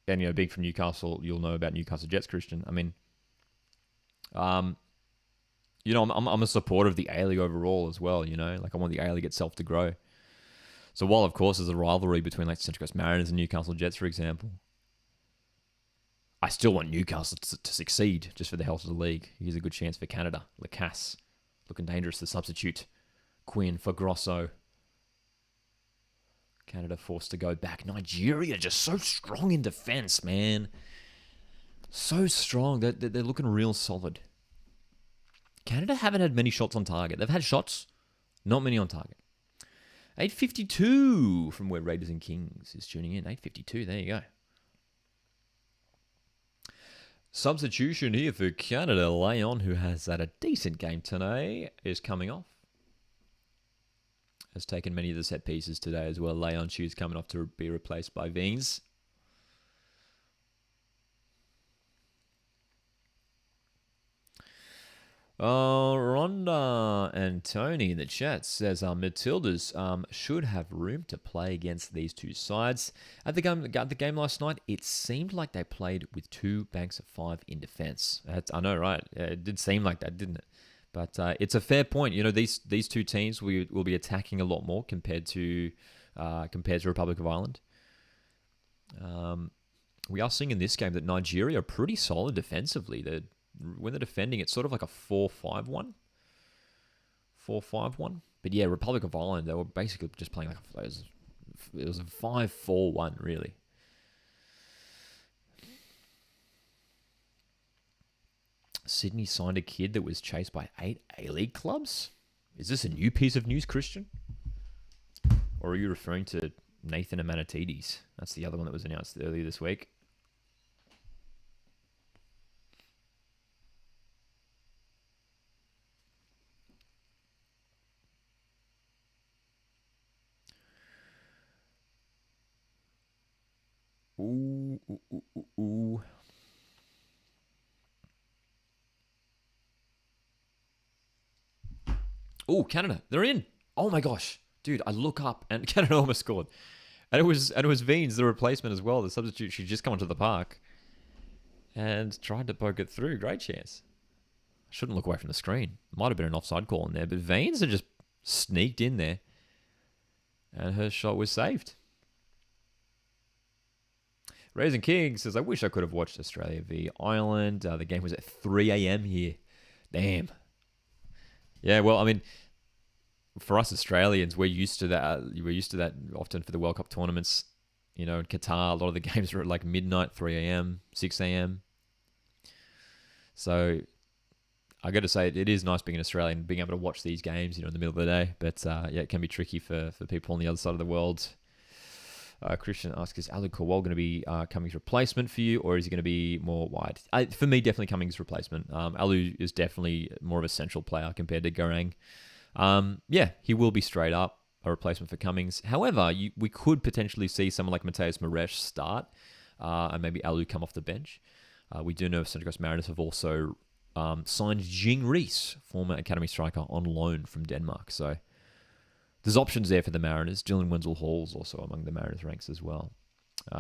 and being from Newcastle, you'll know about Newcastle Jets, Christian. I mean, I'm a supporter of the A League overall as well. Like I want the A League itself to grow. So while of course there's a rivalry between like Central Coast Mariners and Newcastle Jets, for example, I still want Newcastle to succeed just for the health of the league. Here's a good chance for Canada. Lacasse looking dangerous. The substitute. Quinn for Grosso. Canada forced to go back. Nigeria just so strong in defense, man. So strong. They're looking real solid. Canada haven't had many shots on target. They've had shots, not many on target. 8:52 from where Raiders and Kings is tuning in. 8:52, there you go. Substitution here for Canada. Leon, who has had a decent game today, is coming off. Has taken many of the set pieces today as well. Leon Chu's coming off to be replaced by Veens. Rhonda and Tony in the chat says Matildas should have room to play against these two sides. At the game last night, it seemed like they played with two banks of five in defense. I know, right? It did seem like that, didn't it? But it's a fair point. These two teams will be attacking a lot more compared to Republic of Ireland. We are seeing in this game that Nigeria are pretty solid defensively. When they're defending, it's sort of like a 4-5-1. 4-5-1. But yeah, Republic of Ireland, they were basically just playing like it was a 5-4-1, really. Sydney signed a kid that was chased by 8 A-League clubs? Is this a new piece of news, Christian? Or are you referring to Nathan Amanatides? That's the other one that was announced earlier this week. Ooh. Oh, Canada, they're in. Oh my gosh, dude! I look up and Canada almost scored, and it was Veens, the replacement as well, the substitute. She just come onto the park and tried to poke it through. Great chance. I shouldn't look away from the screen. Might have been an offside call in there, but Veens had just sneaked in there, and her shot was saved. Raising King says, I wish I could have watched Australia v Ireland. The game was at 3 a.m. here. Damn. Yeah, well, I mean, for us Australians, we're used to that. We're used to that often for the World Cup tournaments. In Qatar, a lot of the games are at like midnight, 3 a.m., 6 a.m. So I got to say, it is nice being an Australian, being able to watch these games, in the middle of the day. But yeah, it can be tricky for people on the other side of the world. Christian asks, is Alu Kowal going to be Cummings' replacement for you, or is he going to be more wide? For me, definitely Cummings' replacement. Alu is definitely more of a central player compared to Garang. Yeah, he will be straight up a replacement for Cummings. However, we could potentially see someone like Mateus Maresh start, and maybe Alu come off the bench. We do know Central Coast Mariners have also signed Jing Rees, former academy striker, on loan from Denmark. So there's options there for the Mariners. Dylan Wenzel-Hall's also among the Mariners ranks as well.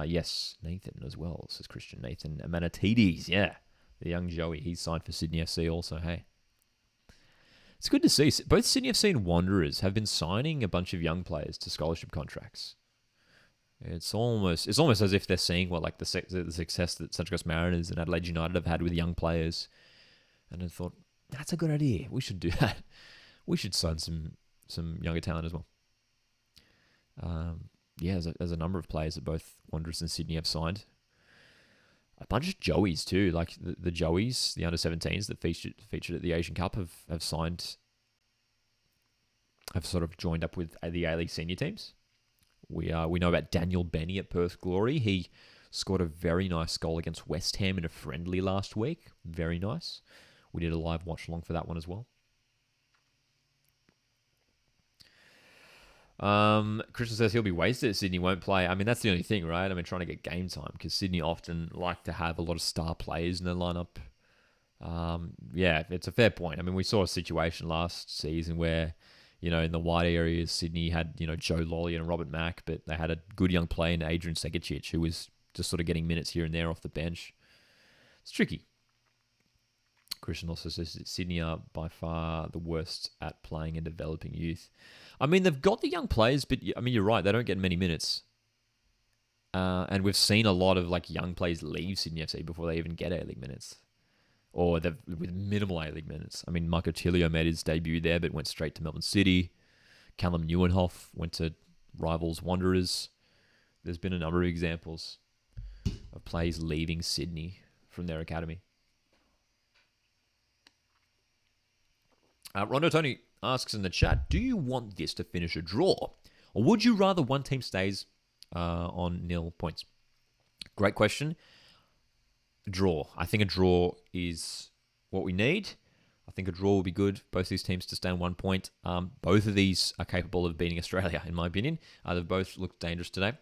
Yes, Nathan as well, says Christian. Nathan Amanatides, yeah. The young Joey, he's signed for Sydney FC also, hey. It's good to see. Both Sydney FC and Wanderers have been signing a bunch of young players to scholarship contracts. It's almost as if they're seeing what like the success that Central Coast Mariners and Adelaide United have had with young players, and they thought that's a good idea. We should do that. We should sign some younger talent as well. There's a number of players that both Wanderers and Sydney have signed. A bunch of Joeys too, like the Joeys, the under-17s that featured at the Asian Cup have signed, have sort of joined up with the A-League senior teams. We know about Daniel Benny at Perth Glory. He scored a very nice goal against West Ham in a friendly last week. Very nice. We did a live watch-along for that one as well. Christian says he'll be wasted. Sydney won't play. I mean, that's the only thing, right? I mean, trying to get game time because Sydney often like to have a lot of star players in their lineup. It's a fair point. I mean, we saw a situation last season where, in the wide areas, Sydney had, Joe Lolly and Robert Mack, but they had a good young player in Adrian Segacic who was just sort of getting minutes here and there off the bench. It's tricky. Christian also says that Sydney are by far the worst at playing and developing youth. I mean, they've got the young players, but I mean, you're right. They don't get many minutes. And we've seen a lot of like young players leave Sydney FC before they even get A-League minutes. Or with minimal A-League minutes. I mean, Marco Tilio made his debut there, but went straight to Melbourne City. Callum Neuenhoff went to rivals Wanderers. There's been a number of examples of players leaving Sydney from their academy. Rondo Tony asks in the chat, do you want this to finish a draw? Or would you rather one team stays on nil points? Great question. Draw. I think a draw is what we need. I think a draw will be good. Both these teams to stay on 1 point. Both of these are capable of beating Australia, in my opinion. They've both looked dangerous today.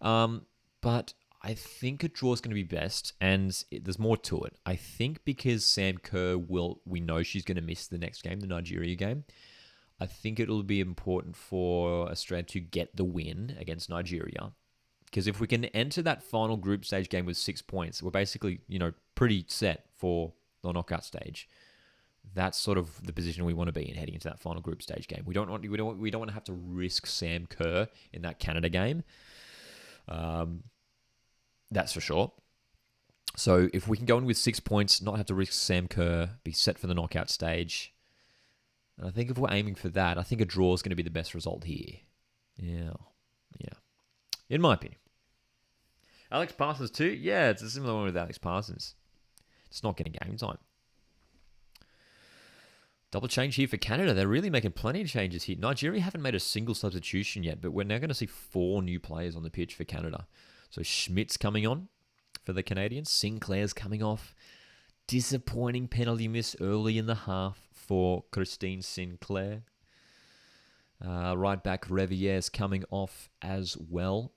But I think a draw is going to be best, and there's more to it. I think because Sam Kerr we know she's going to miss the next game, the Nigeria game. I think it'll be important for Australia to get the win against Nigeria. Because if we can enter that final group stage game with 6 points, we're basically, pretty set for the knockout stage. That's sort of the position we want to be in heading into that final group stage game. We don't want to have to risk Sam Kerr in that Canada game. That's for sure. So if we can go in with 6 points, not have to risk Sam Kerr, be set for the knockout stage. And I think if we're aiming for that, I think a draw is going to be the best result here. Yeah. In my opinion. Alex Parsons too? Yeah, it's a similar one with Alex Parsons. It's not getting game time. Double change here for Canada. They're really making plenty of changes here. Nigeria haven't made a single substitution yet, but we're now going to see 4 new players on the pitch for Canada. So Schmidt's coming on for the Canadians. Sinclair's coming off. Disappointing penalty miss early in the half for Christine Sinclair. Right back Revier's coming off as well.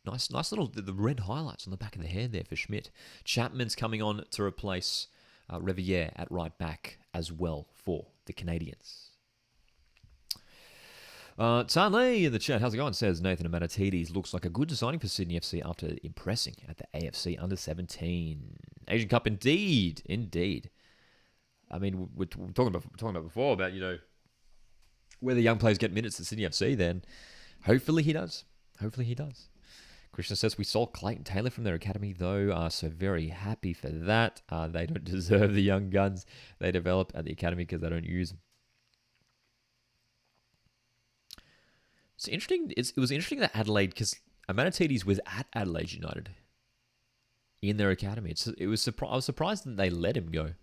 Nice little, the red highlights on the back of the hair there for Schmidt. Chapman's coming on to replace Revier at right back as well for the Canadians. Tan Lee in the chat, how's it going? Says Nathan Amanatides looks like a good signing for Sydney FC after impressing at the AFC Under-17. Asian Cup, indeed. I mean, we're talking about before about, where the young players get minutes at Sydney FC, then hopefully he does. Christian says we sold Clayton Taylor from their academy, though, so very happy for that. They don't deserve the young guns they develop at the academy because they don't use them. It's interesting. It was interesting that Adelaide, because Amanatides was at Adelaide United in their academy. I was surprised that they let him go.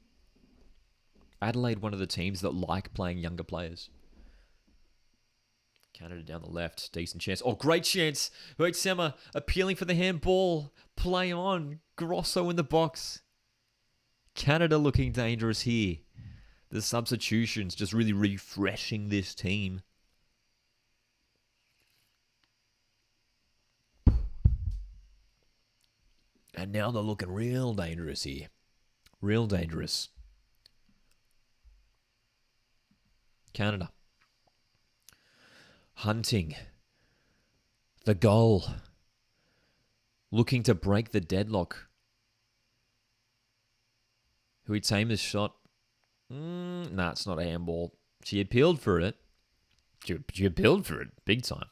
Adelaide, one of the teams that like playing younger players. Canada down the left. Decent chance. Oh, great chance. Huitzema appealing for the handball. Play on. Grosso in the box. Canada looking dangerous here. The substitutions just really refreshing this team. And now they're looking real dangerous here. Real dangerous. Canada. Hunting. The goal. Looking to break the deadlock Huitema's shot. Nah, it's not a handball. She appealed for it. She appealed for it big time.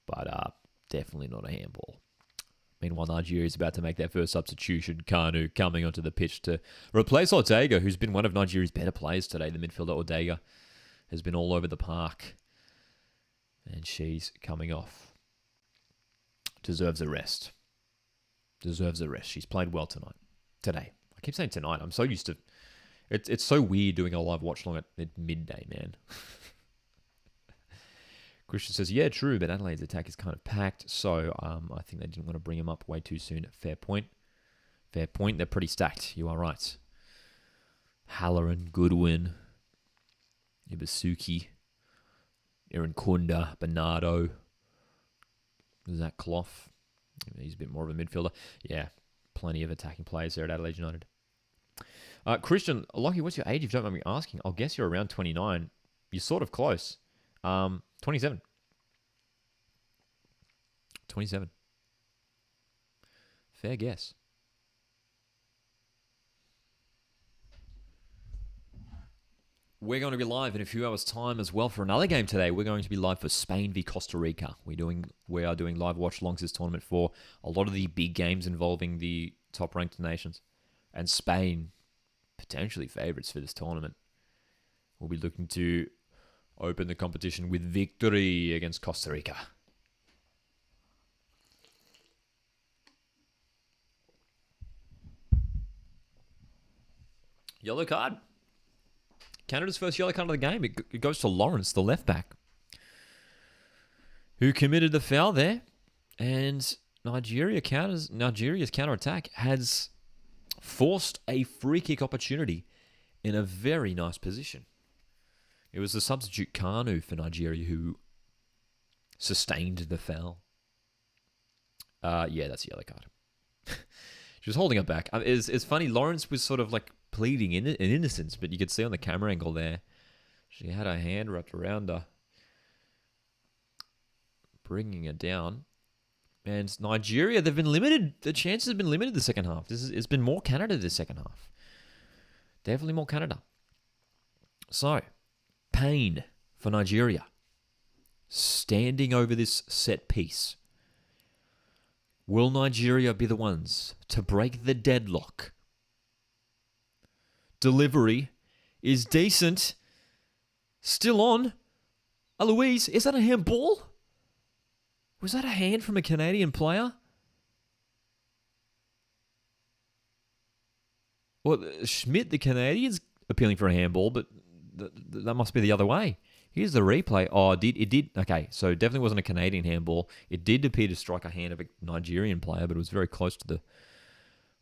But definitely not a handball. Meanwhile, Nigeria is about to make their first substitution. Kanu coming onto the pitch to replace Ortega, who's been one of Nigeria's better players today. The midfielder Ortega has been all over the park. And she's coming off. Deserves a rest. Deserves a rest. She's played well today. I keep saying tonight. I'm so used to... It's so weird doing a live watch along at midday, man. Christian says, yeah, true, but Adelaide's attack is kind of packed, so I think they didn't want to bring him up way too soon. Fair point. Fair point. They're pretty stacked. You are right. Halloran, Goodwin, Ibasuki, Aaron Kunda, Bernardo, Zach Clough. He's a bit more of a midfielder. Yeah, plenty of attacking players there at Adelaide United. Christian, Lockie, what's your age if you don't mind me asking? I'll guess you're around 29. You're sort of close. 27. 27. Fair guess. We're going to be live in a few hours' time as well for another game today. We're going to be live for Spain v Costa Rica. We are doing live watch-alongs this tournament for a lot of the big games involving the top-ranked nations. And Spain, potentially favourites for this tournament. We'll be looking to open the competition with victory against Costa Rica. Yellow card. Canada's first yellow card of the game. It goes to Lawrence, the left back, who committed the foul there. And Nigeria's counter-attack has forced a free kick opportunity in a very nice position. It was the substitute Kanu for Nigeria who sustained the foul. Yeah, that's a yellow card. She was holding it back. It's funny, Lawrence was sort of like pleading in innocence, but you could see on the camera angle there, she had her hand wrapped around her, bringing her down. And Nigeria, they've been limited. The chances have been limited the second half. It's been more Canada this second half. Definitely more Canada. So, pain for Nigeria. Standing over this set piece. Will Nigeria be the ones to break the deadlock? Delivery is decent. Still on. Aloise, is that a handball? Was that a hand from a Canadian player? Well, Schmidt, the Canadian's appealing for a handball, but that must be the other way. Here's the replay. Oh, it did. Okay, so it definitely wasn't a Canadian handball. It did appear to strike a hand of a Nigerian player, but it was very close to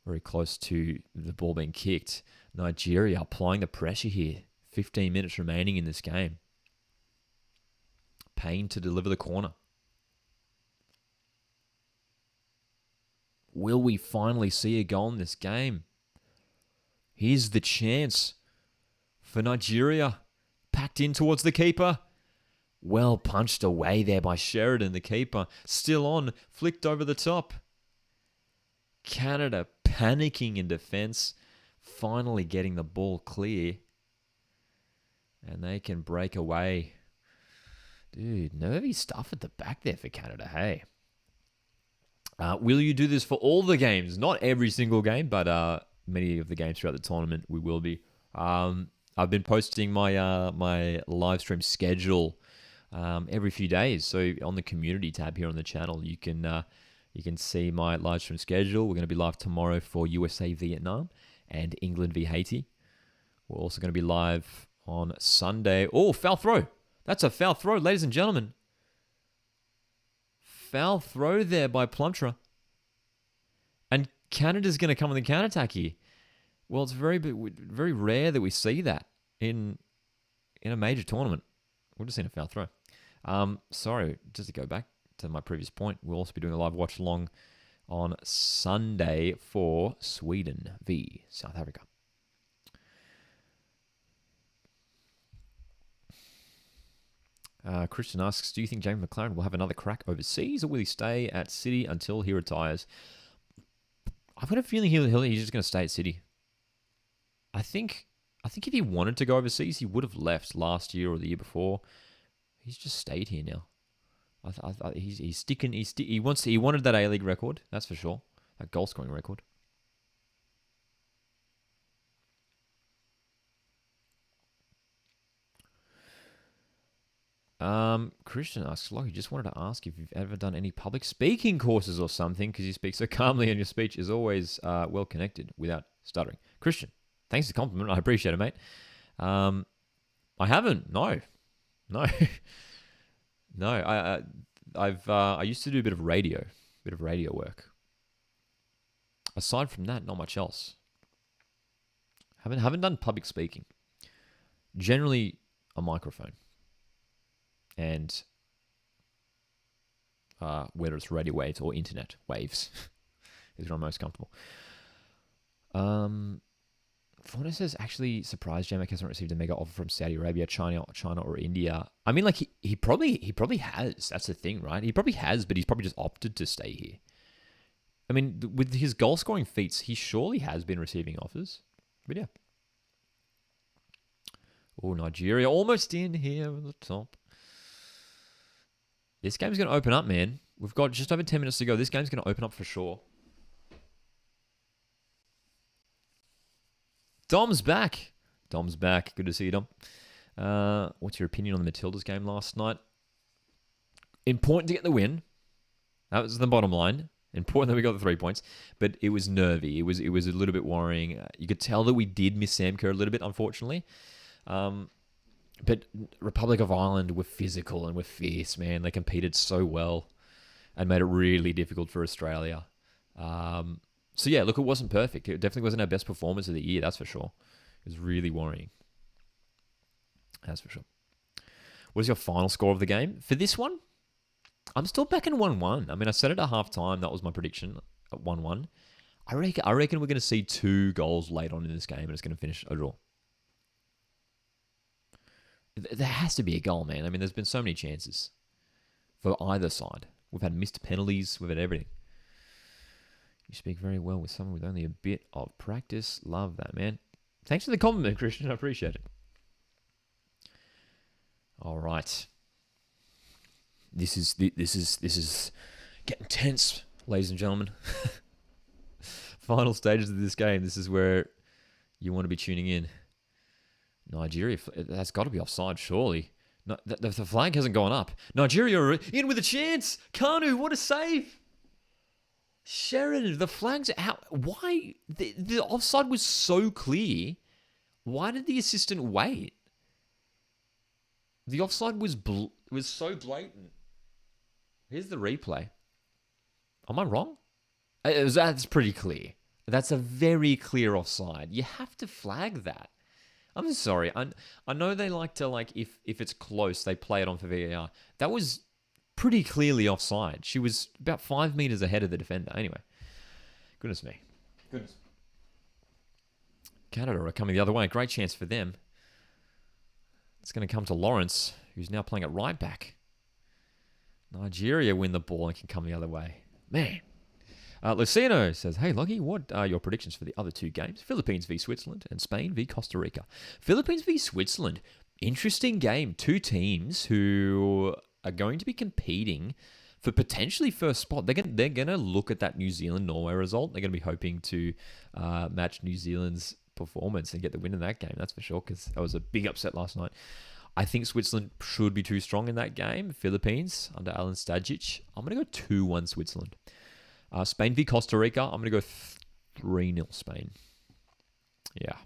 the ball being kicked. Nigeria applying the pressure here. 15 minutes remaining in this game. Payne to deliver the corner. Will we finally see a goal in this game? Here's the chance for Nigeria. Packed in towards the keeper. Well punched away there by Sheridan, the keeper. Still on, flicked over the top. Canada panicking in defence. Finally getting the ball clear. And they can break away. Dude, nervy stuff at the back there for Canada, hey. Will you do this for all the games? Not every single game, but many of the games throughout the tournament we will be. I've been posting my my live stream schedule every few days. So on the community tab here on the channel, you can see my live stream schedule. We're going to be live tomorrow for USA Vietnam and England v Haiti. We're also going to be live on Sunday. Oh, foul throw! That's a foul throw, ladies and gentlemen. Foul throw there by Plumtra. And Canada's going to come on the counter-attack here. Well, it's very rare that we see that in a major tournament. We're just in a foul throw. Sorry, just to go back to my previous point, we'll also be doing a live watch-along on Sunday for Sweden v South Africa. Christian asks, do you think Jamie McLaren will have another crack overseas, or will he stay at City until he retires? I've got a feeling he's just going to stay at City. I think if he wanted to go overseas, he would have left last year or the year before. He's just stayed here now. He's sticking. He wanted that A-League record. That's for sure. That goal scoring record. Christian asks, Lockie, just wanted to ask if you've ever done any public speaking courses or something, because you speak so calmly and your speech is always well connected without stuttering. Christian, thanks for the compliment. I appreciate it, mate. I haven't. No. No. I used to do a bit of radio work. Aside from that, not much else. Haven't done public speaking. Generally, a microphone. And whether it's radio waves or internet waves is where I'm most comfortable. Fauna says, actually surprised Jamek hasn't received a mega offer from Saudi Arabia, China, or India. I mean, like he probably has. That's the thing, right? He probably has, but he's probably just opted to stay here. I mean, with his goal scoring feats, he surely has been receiving offers. But yeah. Oh, Nigeria almost in here at the top. This game's going to open up, man. We've got just over 10 minutes to go. This game's going to open up for sure. Dom's back. Good to see you, Dom. What's your opinion on the Matildas game last night? Important to get the win. That was the bottom line. Important that we got the 3 points. But it was nervy. It was a little bit worrying. You could tell that we did miss Sam Kerr a little bit, unfortunately. But Republic of Ireland were physical and were fierce, man. They competed so well and made it really difficult for Australia. So, yeah, look, it wasn't perfect. It definitely wasn't our best performance of the year, that's for sure. It was really worrying. That's for sure. What is your final score of the game? For this one, I'm still back in 1-1. I mean, I said it at halftime. That was my prediction at 1-1. I reckon we're going to see 2 goals late on in this game and it's going to finish a draw. There has to be a goal, man. I mean, there's been so many chances for either side. We've had missed penalties. We've had everything. You speak very well with someone with only a bit of practice. Love that, man. Thanks for the compliment, Christian. I appreciate it. All right. This is getting tense, ladies and gentlemen. Final stages of this game. This is where you want to be tuning in. Nigeria, that's got to be offside, surely. No, the flag hasn't gone up. Nigeria in with a chance. Kanu, what a save. Sheridan, the flag's out. Why? The offside was so clear. Why did the assistant wait? The offside was so blatant. Here's the replay. Am I wrong? That's pretty clear. That's a very clear offside. You have to flag that. I'm sorry. I know they like to, if it's close, they play it on for VAR. That was pretty clearly offside. She was about 5 meters ahead of the defender. Anyway, goodness me. Canada are coming the other way. Great chance for them. It's going to come to Lawrence, who's now playing at right back. Nigeria win the ball and can come the other way. Man. Lucino says, hey, Loggy, what are your predictions for the other 2 games? Philippines v Switzerland and Spain v Costa Rica. Philippines v Switzerland. Interesting game. 2 teams who are going to be competing for potentially first spot. They're going to look at that New Zealand-Norway result. They're going to be hoping to match New Zealand's performance and get the win in that game. That's for sure, because that was a big upset last night. I think Switzerland should be too strong in that game. Philippines under Alan Stajic. I'm going to go 2-1 Switzerland. Spain v Costa Rica. I'm going to go 3-0 Spain. Yeah.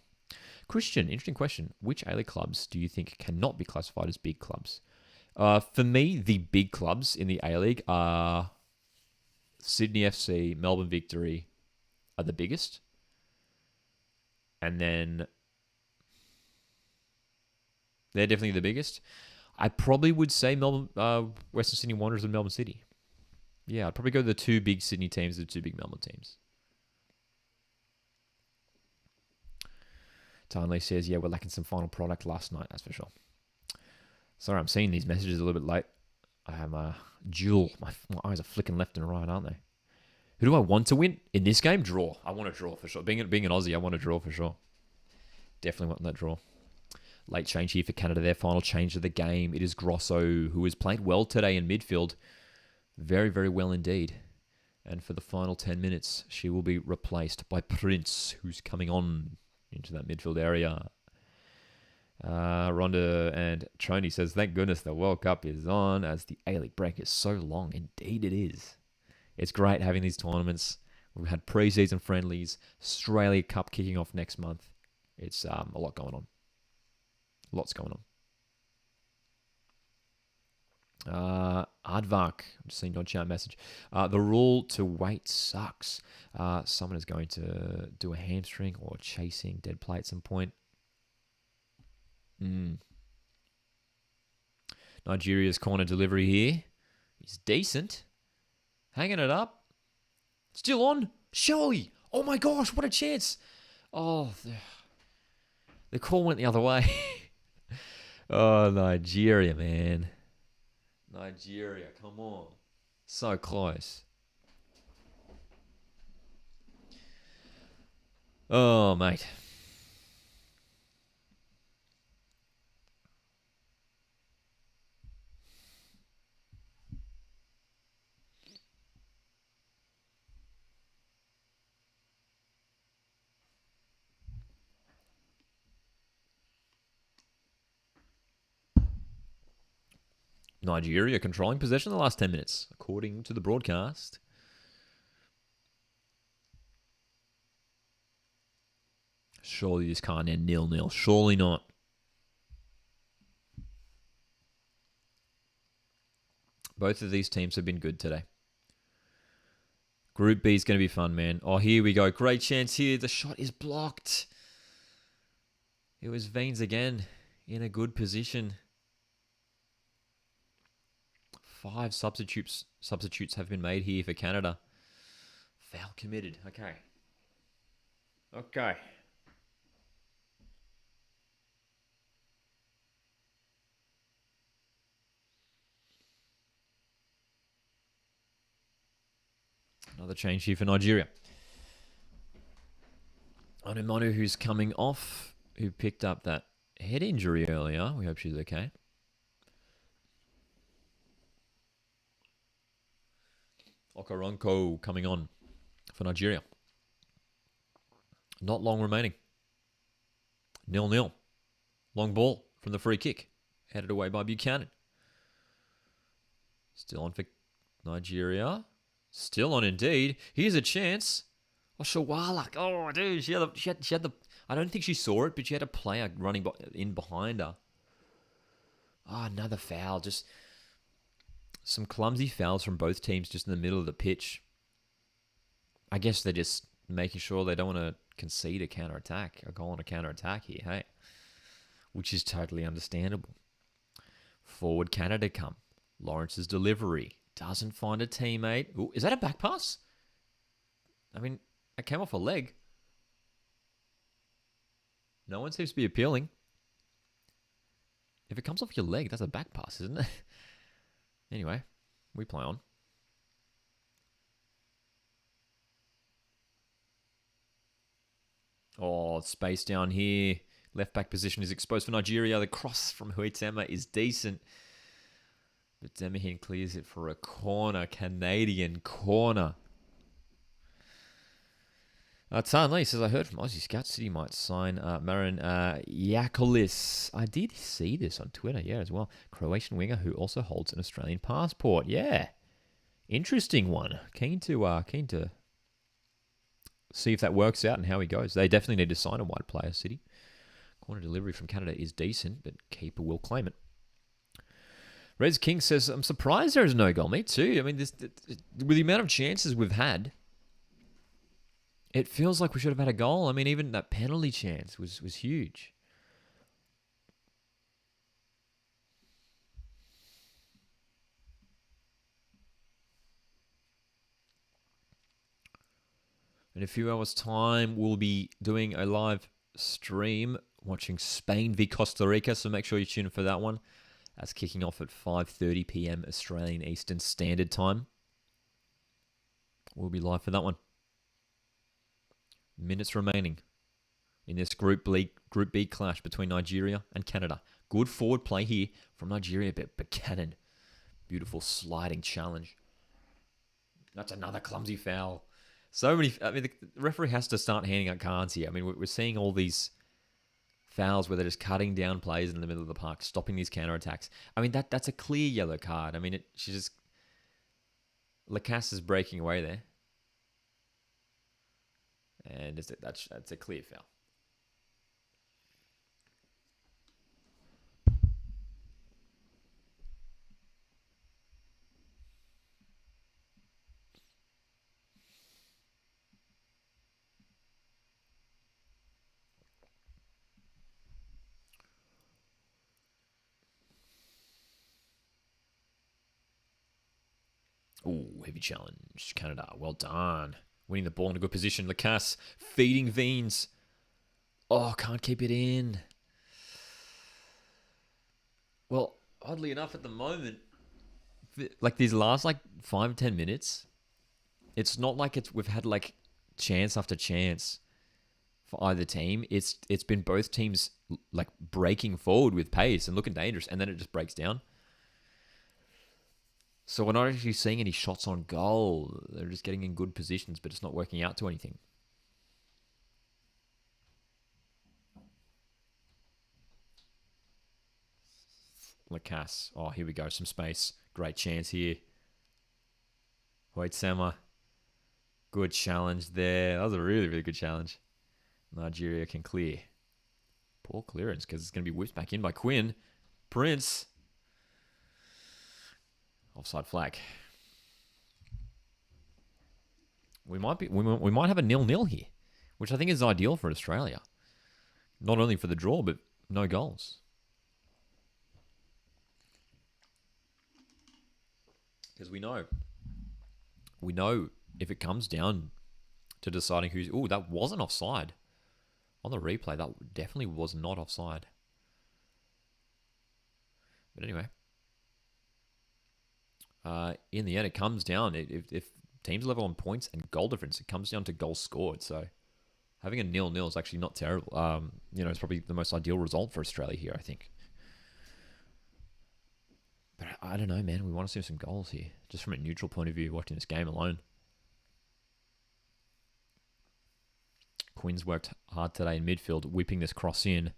Christian, interesting question. Which A-League clubs do you think cannot be classified as big clubs? For me, the big clubs in the A-League are Sydney FC, Melbourne Victory are the biggest. And then they're definitely the biggest. I probably would say Melbourne, Western Sydney Wanderers and Melbourne City. Yeah, I'd probably go the 2 big Sydney teams, the 2 big Melbourne teams. Tarnley says, yeah, we're lacking some final product last night, that's for sure. Sorry, I'm seeing these messages a little bit late. I am dual. My eyes are flicking left and right, aren't they? Who do I want to win in this game? Draw. I want to draw for sure. Being an Aussie, I want to draw for sure. Definitely want that draw. Late change here for Canada. Their final change of the game. It is Grosso, who has played well today in midfield. Very, very well indeed. And for the final 10 minutes, she will be replaced by Prince, who's coming on into that midfield area. Rhonda and Trony says, thank goodness the World Cup is on, as the A-League break is so long. Indeed it is. It's great having these tournaments. We've had pre-season friendlies, Australia Cup kicking off next month. It's a lot going on. Lots going on. Aardvark, I'm just seeing your chat message. The rule to wait sucks. Someone is going to do a hamstring or chasing dead play at some point. Nigeria's corner delivery here is decent. Hanging it up. Still on. Surely. Oh my gosh, what a chance. Oh, the call went the other way. Oh, Nigeria, man. Nigeria, come on. So close. Oh, mate. Nigeria controlling possession in the last 10 minutes, according to the broadcast. Surely this can't end 0-0. Surely not. Both of these teams have been good today. Group B is going to be fun, man. Oh, here we go. Great chance here. The shot is blocked. It was Veens again in a good position. 5 substitutes have been made here for Canada. Foul committed. Okay. Another change here for Nigeria. Anumanu, who's coming off, who picked up that head injury earlier. We hope she's okay. Okaronko coming on for Nigeria. Not long remaining. 0-0. Long ball from the free kick. Headed away by Buchanan. Still on for Nigeria. Still on indeed. Here's a chance. Oh, Shawala. Oh, dude. She had the... I don't think she saw it, but she had a player running in behind her. Oh, another foul. Just some clumsy fouls from both teams just in the middle of the pitch. I guess they're just making sure they don't want to concede a counter-attack, a goal on a counter-attack here, hey? Which is totally understandable. Forward Canada come. Lawrence's delivery. Doesn't find a teammate. Ooh, is that a back pass? I mean, it came off a leg. No one seems to be appealing. If it comes off your leg, that's a back pass, isn't it? Anyway, we play on. Oh, space down here. Left back position is exposed for Nigeria. The cross from Huitema is decent. But Demahin clears it for a corner. Canadian corner. Tan Lee says, I heard from Aussie Scout City might sign Marin Yakolis. I did see this on Twitter, yeah, as well. Croatian winger who also holds an Australian passport. Yeah. Interesting one. Keen to see if that works out and how he goes. They definitely need to sign a wide player, City. Corner delivery from Canada is decent, but keeper will claim it. Rez King says, I'm surprised there is no goal. Me too. I mean, with the amount of chances we've had, it feels like we should have had a goal. I mean, even that penalty chance was huge. In a few hours' time, we'll be doing a live stream watching Spain v Costa Rica, so make sure you tune in for that one. That's kicking off at 5:30 p.m. Australian Eastern Standard Time. We'll be live for that one. Minutes remaining. in this Group B clash between Nigeria and Canada. Good forward play here from Nigeria, but Buchanan. Beautiful sliding challenge. That's another clumsy foul. So many. I mean, the referee has to start handing out cards here. I mean, we're seeing all these fouls where they're just cutting down players in the middle of the park, stopping these counterattacks. I mean, that's a clear yellow card. I mean, Lacasse is breaking away there. And that's a clear foul. Ooh, heavy challenge. Canada, well done. Winning the ball in a good position. Lacasse feeding Veens. Oh, can't keep it in. Well, oddly enough, at the moment, like these last 5-10 minutes, it's not like we've had chance after chance for either team. It's been both teams breaking forward with pace and looking dangerous, and then it just breaks down. So we're not actually seeing any shots on goal. They're just getting in good positions, but it's not working out to anything. Lacasse. Oh, here we go. Some space. Great chance here. Hoytsema. Good challenge there. That was a really, really good challenge. Nigeria can clear. Poor clearance because it's going to be whipped back in by Quinn. Prince. Offside flag. We might have a 0-0 here, which I think is ideal for Australia. Not only for the draw, but no goals. Because we know if it comes down to deciding who's... Oh, that wasn't offside. On the replay, that definitely was not offside. But anyway... in the end, it comes down, if teams level on points and goal difference, it comes down to goals scored. So having a 0-0 is actually not terrible. It's probably the most ideal result for Australia here, I think. But I don't know, man. We want to see some goals here, just from a neutral point of view, watching this game alone. Quinn's worked hard today in midfield, whipping this cross in.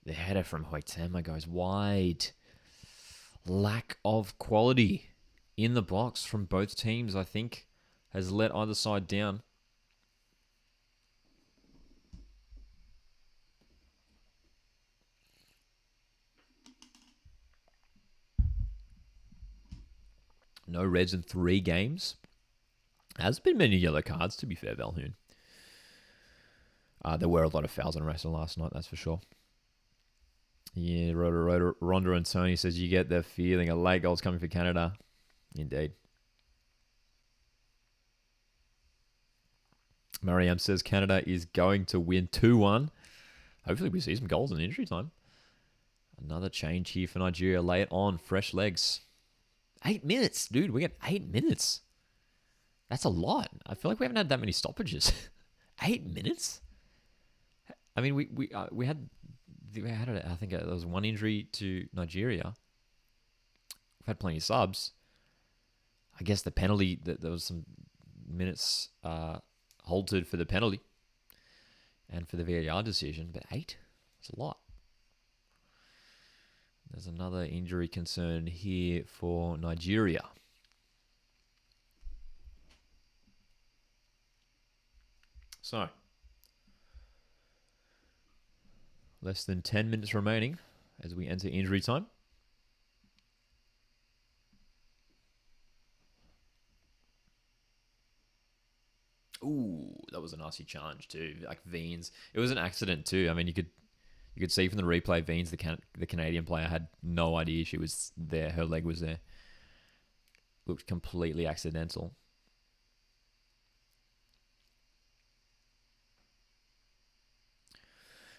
The header from Hoytsema goes wide. Lack of quality in the box from both teams, I think, has let either side down. No reds in 3 games. Has been many yellow cards, to be fair, Valhoon. There were a lot of fouls on Wrestle last night, that's for sure. Yeah, Ronda and Tony says you get the feeling a late goal's coming for Canada. Indeed. Mariam says Canada is going to win 2-1. Hopefully we see some goals in injury time. Another change here for Nigeria. Lay it on. Fresh legs. 8 minutes, dude. We got 8 minutes. That's a lot. I feel like we haven't had that many stoppages. 8 minutes? I mean, we had it. I think there was one injury to Nigeria. We've had plenty of subs. I guess the penalty, there was some minutes halted for the penalty and for the VAR decision, but 8? That's a lot. There's another injury concern here for Nigeria. So, less than 10 minutes remaining as we enter injury time. Ooh, that was a nasty challenge too. Like Veens, it was an accident too. I mean, you could see from the replay, Veens, the Canadian player, had no idea she was there. Her leg was there. Looked completely accidental.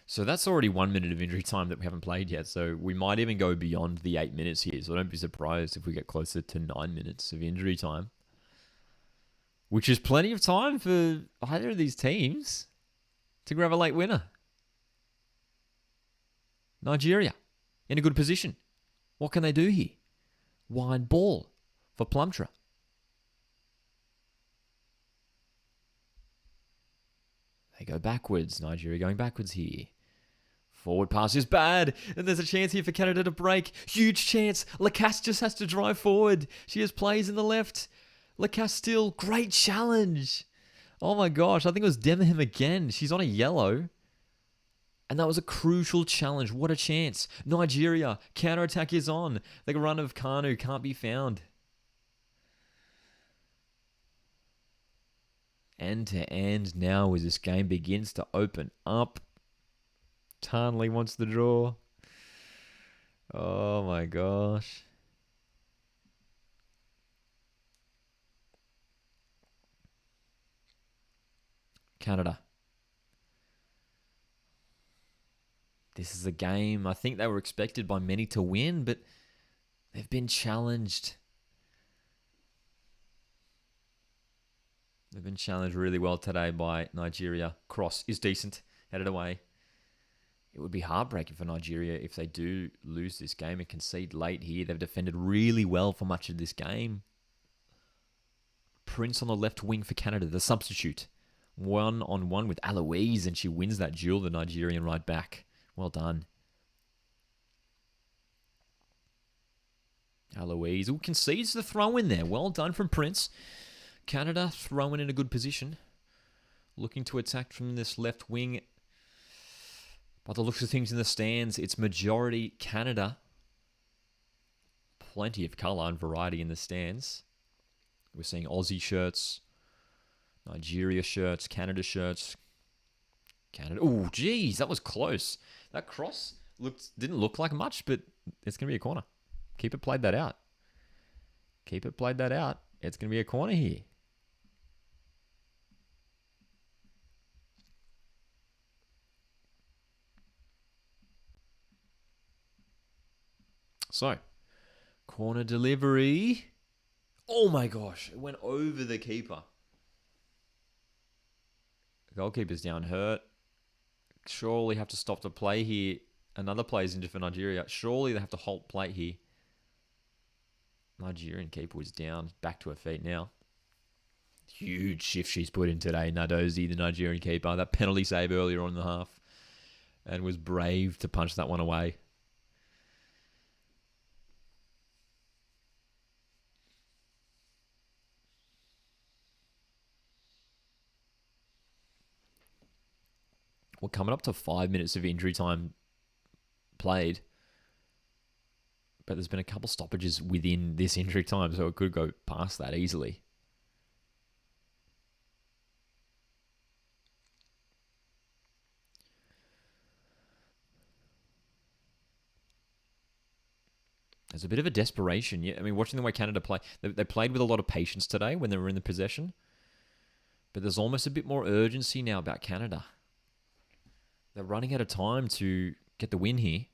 So that's already 1 minute of injury time that we haven't played yet. So we might even go beyond the 8 minutes here. So don't be surprised if we get closer to 9 minutes of injury time, which is plenty of time for either of these teams to grab a late winner. Nigeria in a good position. What can they do here? Wide ball for Plumtra. They go backwards. Nigeria going backwards here. Forward pass is bad. And there's a chance here for Canada to break. Huge chance. Lacasse just has to drive forward. She has plays in the left. Lacasse still. Great challenge. Oh my gosh. I think it was Demahim again. She's on a yellow. And that was a crucial challenge. What a chance. Nigeria. Counter-attack is on. The run of Kanu can't be found. End to end now as this game begins to open up. Tarnley wants the draw. Oh my gosh. Canada. This is a game I think they were expected by many to win, but they've been challenged. They've been challenged really well today by Nigeria. Cross is decent. Headed away. It would be heartbreaking for Nigeria if they do lose this game and concede late here. They've defended really well for much of this game. Prince on the left wing for Canada, the substitute. 1-on-1 with Eloise, and she wins that duel, the Nigerian right back. Well done. Eloise concedes the throw in there. Well done from Prince. Canada throwing in a good position. Looking to attack from this left wing. By the looks of things in the stands, it's majority Canada. Plenty of colour and variety in the stands. We're seeing Aussie shirts, Nigeria shirts, Canada shirts. Canada. Oh, geez, that was close. That cross didn't look like much, but it's going to be a corner. Keeper played that out. Keeper played that out. It's going to be a corner here. So, corner delivery. Oh my gosh, it went over the keeper. The goalkeeper's down hurt. Surely have to stop the play here. Another play's injured for Nigeria. Surely they have to halt play here. Nigerian keeper was down. Back to her feet now. Huge shift she's put in today. Nadozi, the Nigerian keeper. That penalty save earlier on in the half. And was brave to punch that one away. We're coming up to 5 minutes of injury time played. But there's been a couple stoppages within this injury time, so it could go past that easily. There's a bit of a desperation. Yeah, I mean, watching the way Canada play, they played with a lot of patience today when they were in the possession. But there's almost a bit more urgency now about Canada. They're running out of time to get the win here.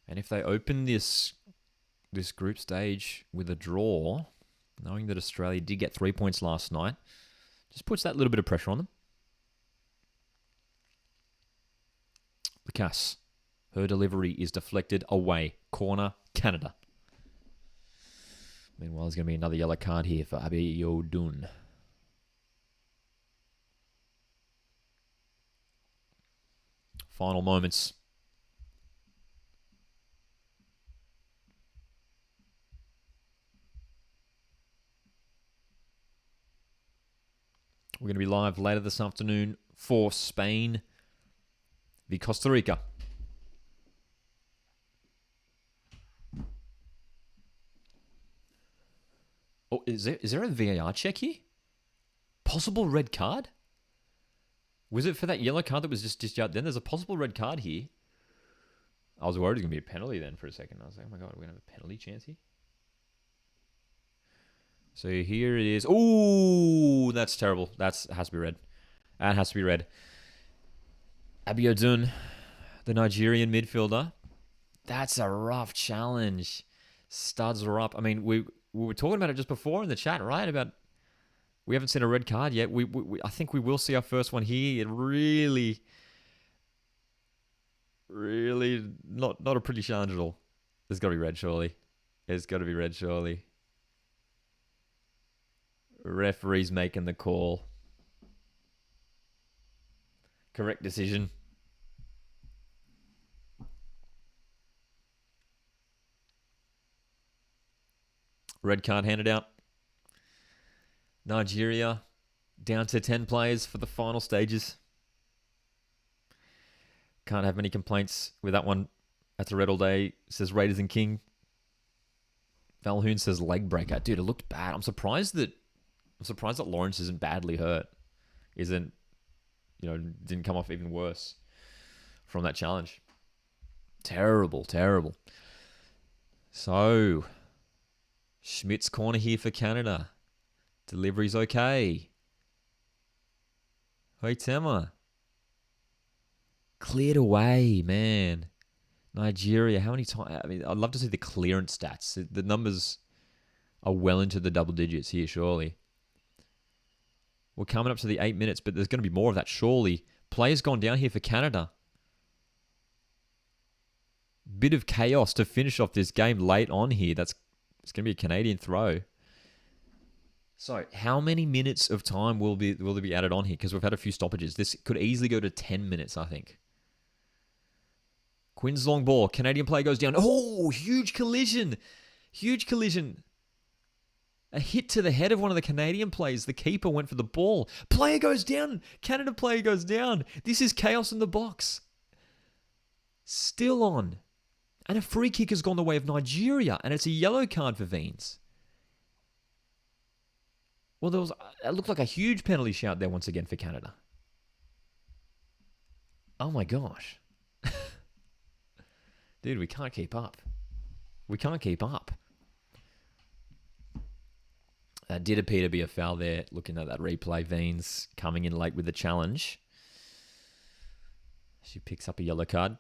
And if they open this group stage with a draw, knowing that Australia did get 3 points last night, just puts that little bit of pressure on them. Lacasse. Her delivery is deflected away. Corner, Canada. Meanwhile, there's going to be another yellow card here for Abiodun. Final moments. We're going to be live later this afternoon for Spain v Costa Rica. Oh, is there a VAR check here? Possible red card? Was it for that yellow card that was just discharged? Then there's a possible red card here. I was worried it was going to be a penalty then for a second. I was like, oh my God, we're going to have a penalty chance here. So here it is. Ooh, that's terrible. That has to be red. That has to be red. Abiodun, the Nigerian midfielder. That's a rough challenge. Studs are up. I mean, we were talking about it just before in the chat, right? About We haven't seen a red card yet. I think we will see our first one here. It really, really not a pretty challenge at all. There's got to be red, surely. There's got to be red, surely. Referee's making the call. Correct decision. Red card handed out. Nigeria down to 10 players for the final stages. Can't have many complaints with that one. That's a red all day. Says Raiders and King. Valhoon says leg breaker. Dude, it looked bad. I'm surprised that Lawrence isn't badly hurt. Didn't come off even worse from that challenge. Terrible. So, Schmidt's corner here for Canada. Delivery's okay. Hoitema. Cleared away, man. Nigeria, how many times? I mean, I'd love to see the clearance stats. The numbers are well into the double digits here, surely. We're coming up to the 8 minutes, but there's going to be more of that, surely. Players gone down here for Canada. Bit of chaos to finish off this game late on here. It's going to be a Canadian throw. So, how many minutes of time will there be added on here? Because we've had a few stoppages. This could easily go to 10 minutes, I think. Quinn's long ball. Canadian player goes down. Oh, huge collision. A hit to the head of one of the Canadian players. The keeper went for the ball. Player goes down. Canada player goes down. This is chaos in the box. Still on. And a free kick has gone the way of Nigeria. And it's a yellow card for Veens. Well, it looked like a huge penalty shout there once again for Canada. Oh my gosh. Dude, we can't keep up. That did appear to be a foul there. Looking at that replay, Veens coming in late with the challenge. She picks up a yellow card.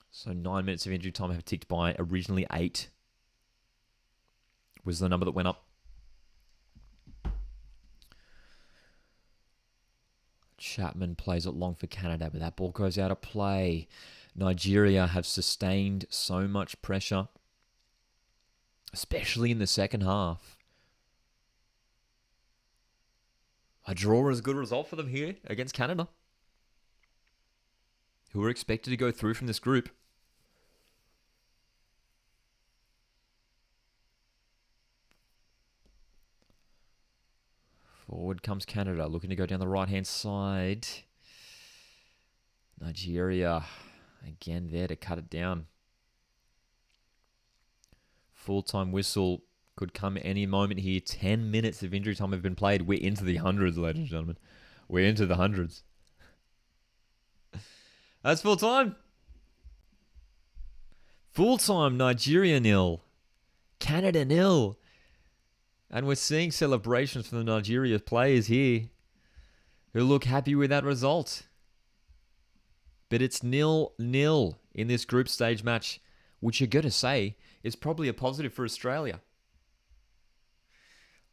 So 9 minutes of injury time have ticked by. Originally 8 was the number that went up. Chapman plays it long for Canada, but that ball goes out of play. Nigeria have sustained so much pressure, especially in the second half. A draw is a good result for them here against Canada, who are expected to go through from this group. Forward comes Canada, looking to go down the right-hand side. Nigeria, again there to cut it down. Full-time whistle could come any moment here. 10 minutes of injury time have been played. We're into the hundreds, ladies and gentlemen. We're into the hundreds. That's full-time. Full-time, Nigeria 0. Canada 0. And we're seeing celebrations from the Nigeria players here who look happy with that result. But it's 0-0 in this group stage match, which you're going to say is probably a positive for Australia.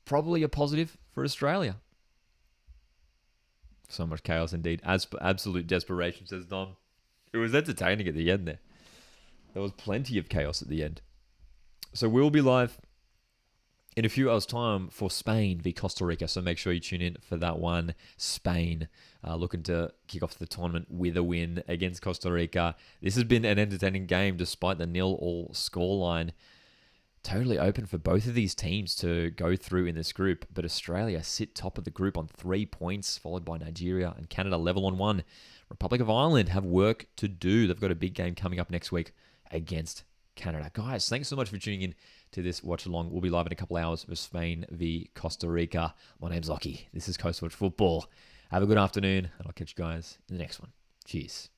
Probably a positive for Australia. So much chaos indeed. Absolute desperation, says Dom. It was entertaining at the end there. There was plenty of chaos at the end. So we'll be live in a few hours' time for Spain v Costa Rica. So make sure you tune in for that one. Spain looking to kick off the tournament with a win against Costa Rica. This has been an entertaining game despite the 0-0 scoreline. Totally open for both of these teams to go through in this group. But Australia sit top of the group on 3 points, followed by Nigeria and Canada level on 1. Republic of Ireland have work to do. They've got a big game coming up next week against Canada. Guys, thanks so much for tuning in to this watch along. We'll be live in a couple hours with Spain v Costa Rica. My name's Lockie. This is Coast Watch Football. Have a good afternoon, and I'll catch you guys in the next one. Cheers.